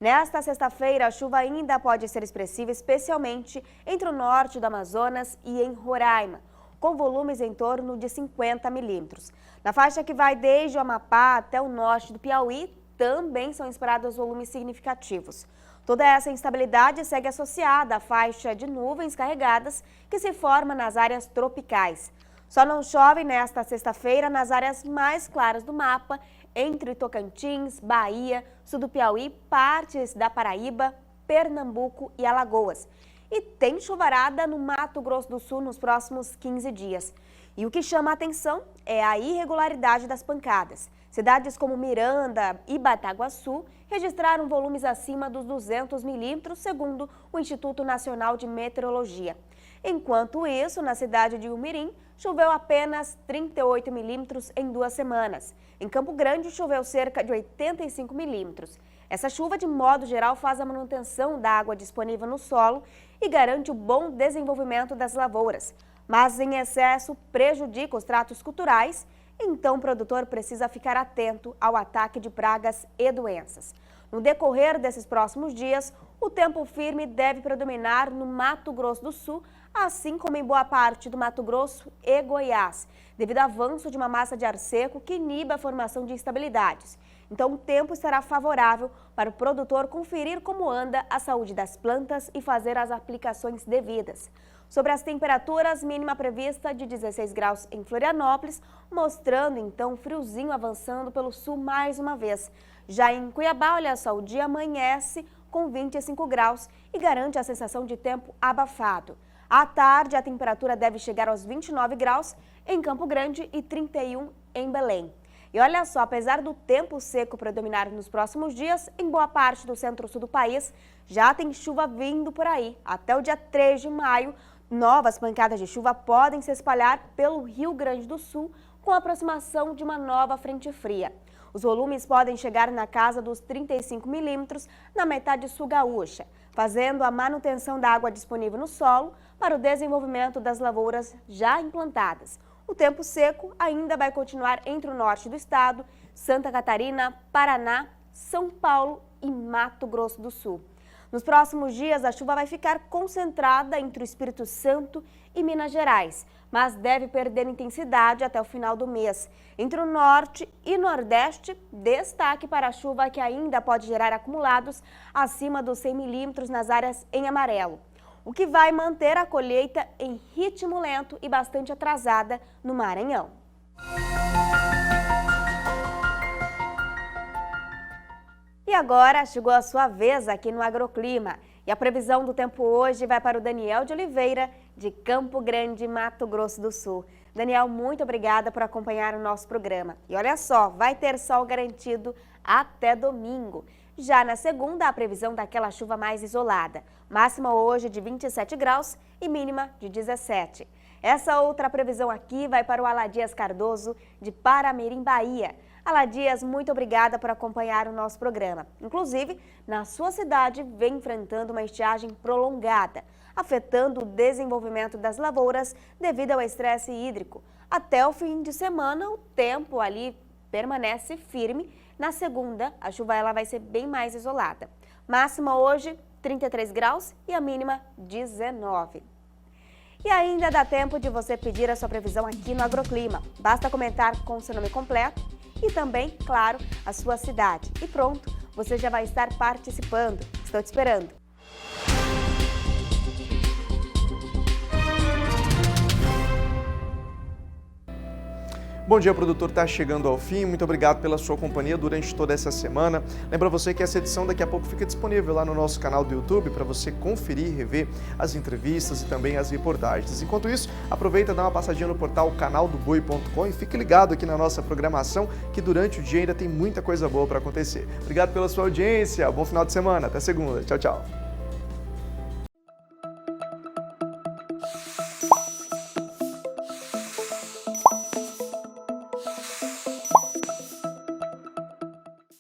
Nesta sexta-feira, a chuva ainda pode ser expressiva, especialmente entre o norte do Amazonas e em Roraima, com volumes em torno de 50 milímetros. Na faixa que vai desde o Amapá até o norte do Piauí, também são esperados volumes significativos. Toda essa instabilidade segue associada à faixa de nuvens carregadas que se forma nas áreas tropicais. Só não chove nesta sexta-feira nas áreas mais claras do mapa, entre Tocantins, Bahia, sul do Piauí, partes da Paraíba, Pernambuco e Alagoas. E tem chuvarada no Mato Grosso do Sul nos próximos 15 dias. E o que chama a atenção é a irregularidade das pancadas. Cidades como Miranda e Bataguaçu registraram volumes acima dos 200 milímetros, segundo o Instituto Nacional de Meteorologia. Enquanto isso, na cidade de Umirim, choveu apenas 38 milímetros em 2 semanas. Em Campo Grande, choveu cerca de 85 milímetros. Essa chuva, de modo geral, faz a manutenção da água disponível no solo e garante o bom desenvolvimento das lavouras. Mas, em excesso, prejudica os tratos culturais então o produtor precisa ficar atento ao ataque de pragas e doenças. No decorrer desses próximos dias, o tempo firme deve predominar no Mato Grosso do Sul, assim como em boa parte do Mato Grosso e Goiás, devido ao avanço de uma massa de ar seco que inibe a formação de instabilidades. Então, o tempo estará favorável para o produtor conferir como anda a saúde das plantas e fazer as aplicações devidas. Sobre as temperaturas, mínima prevista de 16 graus em Florianópolis, mostrando então o friozinho avançando pelo sul mais uma vez. Já em Cuiabá, olha só, o dia amanhece com 25 graus e garante a sensação de tempo abafado. À tarde, a temperatura deve chegar aos 29 graus em Campo Grande e 31 em Belém. E olha só, apesar do tempo seco predominar nos próximos dias, em boa parte do centro-sul do país, já tem chuva vindo por aí. Até o dia 3 de maio, novas pancadas de chuva podem se espalhar pelo Rio Grande do Sul com a aproximação de uma nova frente fria. Os volumes podem chegar na casa dos 35 milímetros na metade sul gaúcha, fazendo a manutenção da água disponível no solo para o desenvolvimento das lavouras já implantadas. O tempo seco ainda vai continuar entre o norte do estado, Santa Catarina, Paraná, São Paulo e Mato Grosso do Sul. Nos próximos dias, a chuva vai ficar concentrada entre o Espírito Santo e Minas Gerais, mas deve perder intensidade até o final do mês. Entre o norte e nordeste, destaque para a chuva que ainda pode gerar acumulados acima dos 100 milímetros nas áreas em amarelo, o que vai manter a colheita em ritmo lento e bastante atrasada no Maranhão. E agora chegou a sua vez aqui no Agroclima. E a previsão do tempo hoje vai para o Daniel de Oliveira, de Campo Grande, Mato Grosso do Sul. Daniel, muito obrigada por acompanhar o nosso programa. E olha só, vai ter sol garantido até domingo. Já na segunda, a previsão daquela chuva mais isolada. Máxima hoje de 27 graus e mínima de 17. Essa outra previsão aqui vai para o Aladias Cardoso, de Paramirim, Bahia. Aladias, muito obrigada por acompanhar o nosso programa. Inclusive, na sua cidade, vem enfrentando uma estiagem prolongada, afetando o desenvolvimento das lavouras devido ao estresse hídrico. Até o fim de semana, o tempo ali permanece firme. Na segunda, a chuva ela vai ser bem mais isolada. Máxima hoje, 33 graus e a mínima, 19. E ainda dá tempo de você pedir a sua previsão aqui no Agroclima. Basta comentar com o seu nome completo e também, claro, a sua cidade. E pronto, você já vai estar participando. Estou te esperando. Bom dia, produtor, está chegando ao fim. Muito obrigado pela sua companhia durante toda essa semana. Lembra você que essa edição daqui a pouco fica disponível lá no nosso canal do YouTube para você conferir e rever as entrevistas e também as reportagens. Enquanto isso, aproveita e dá uma passadinha no portal canaldoboi.com e fique ligado aqui na nossa programação que durante o dia ainda tem muita coisa boa para acontecer. Obrigado pela sua audiência, bom final de semana, até segunda. Tchau, tchau.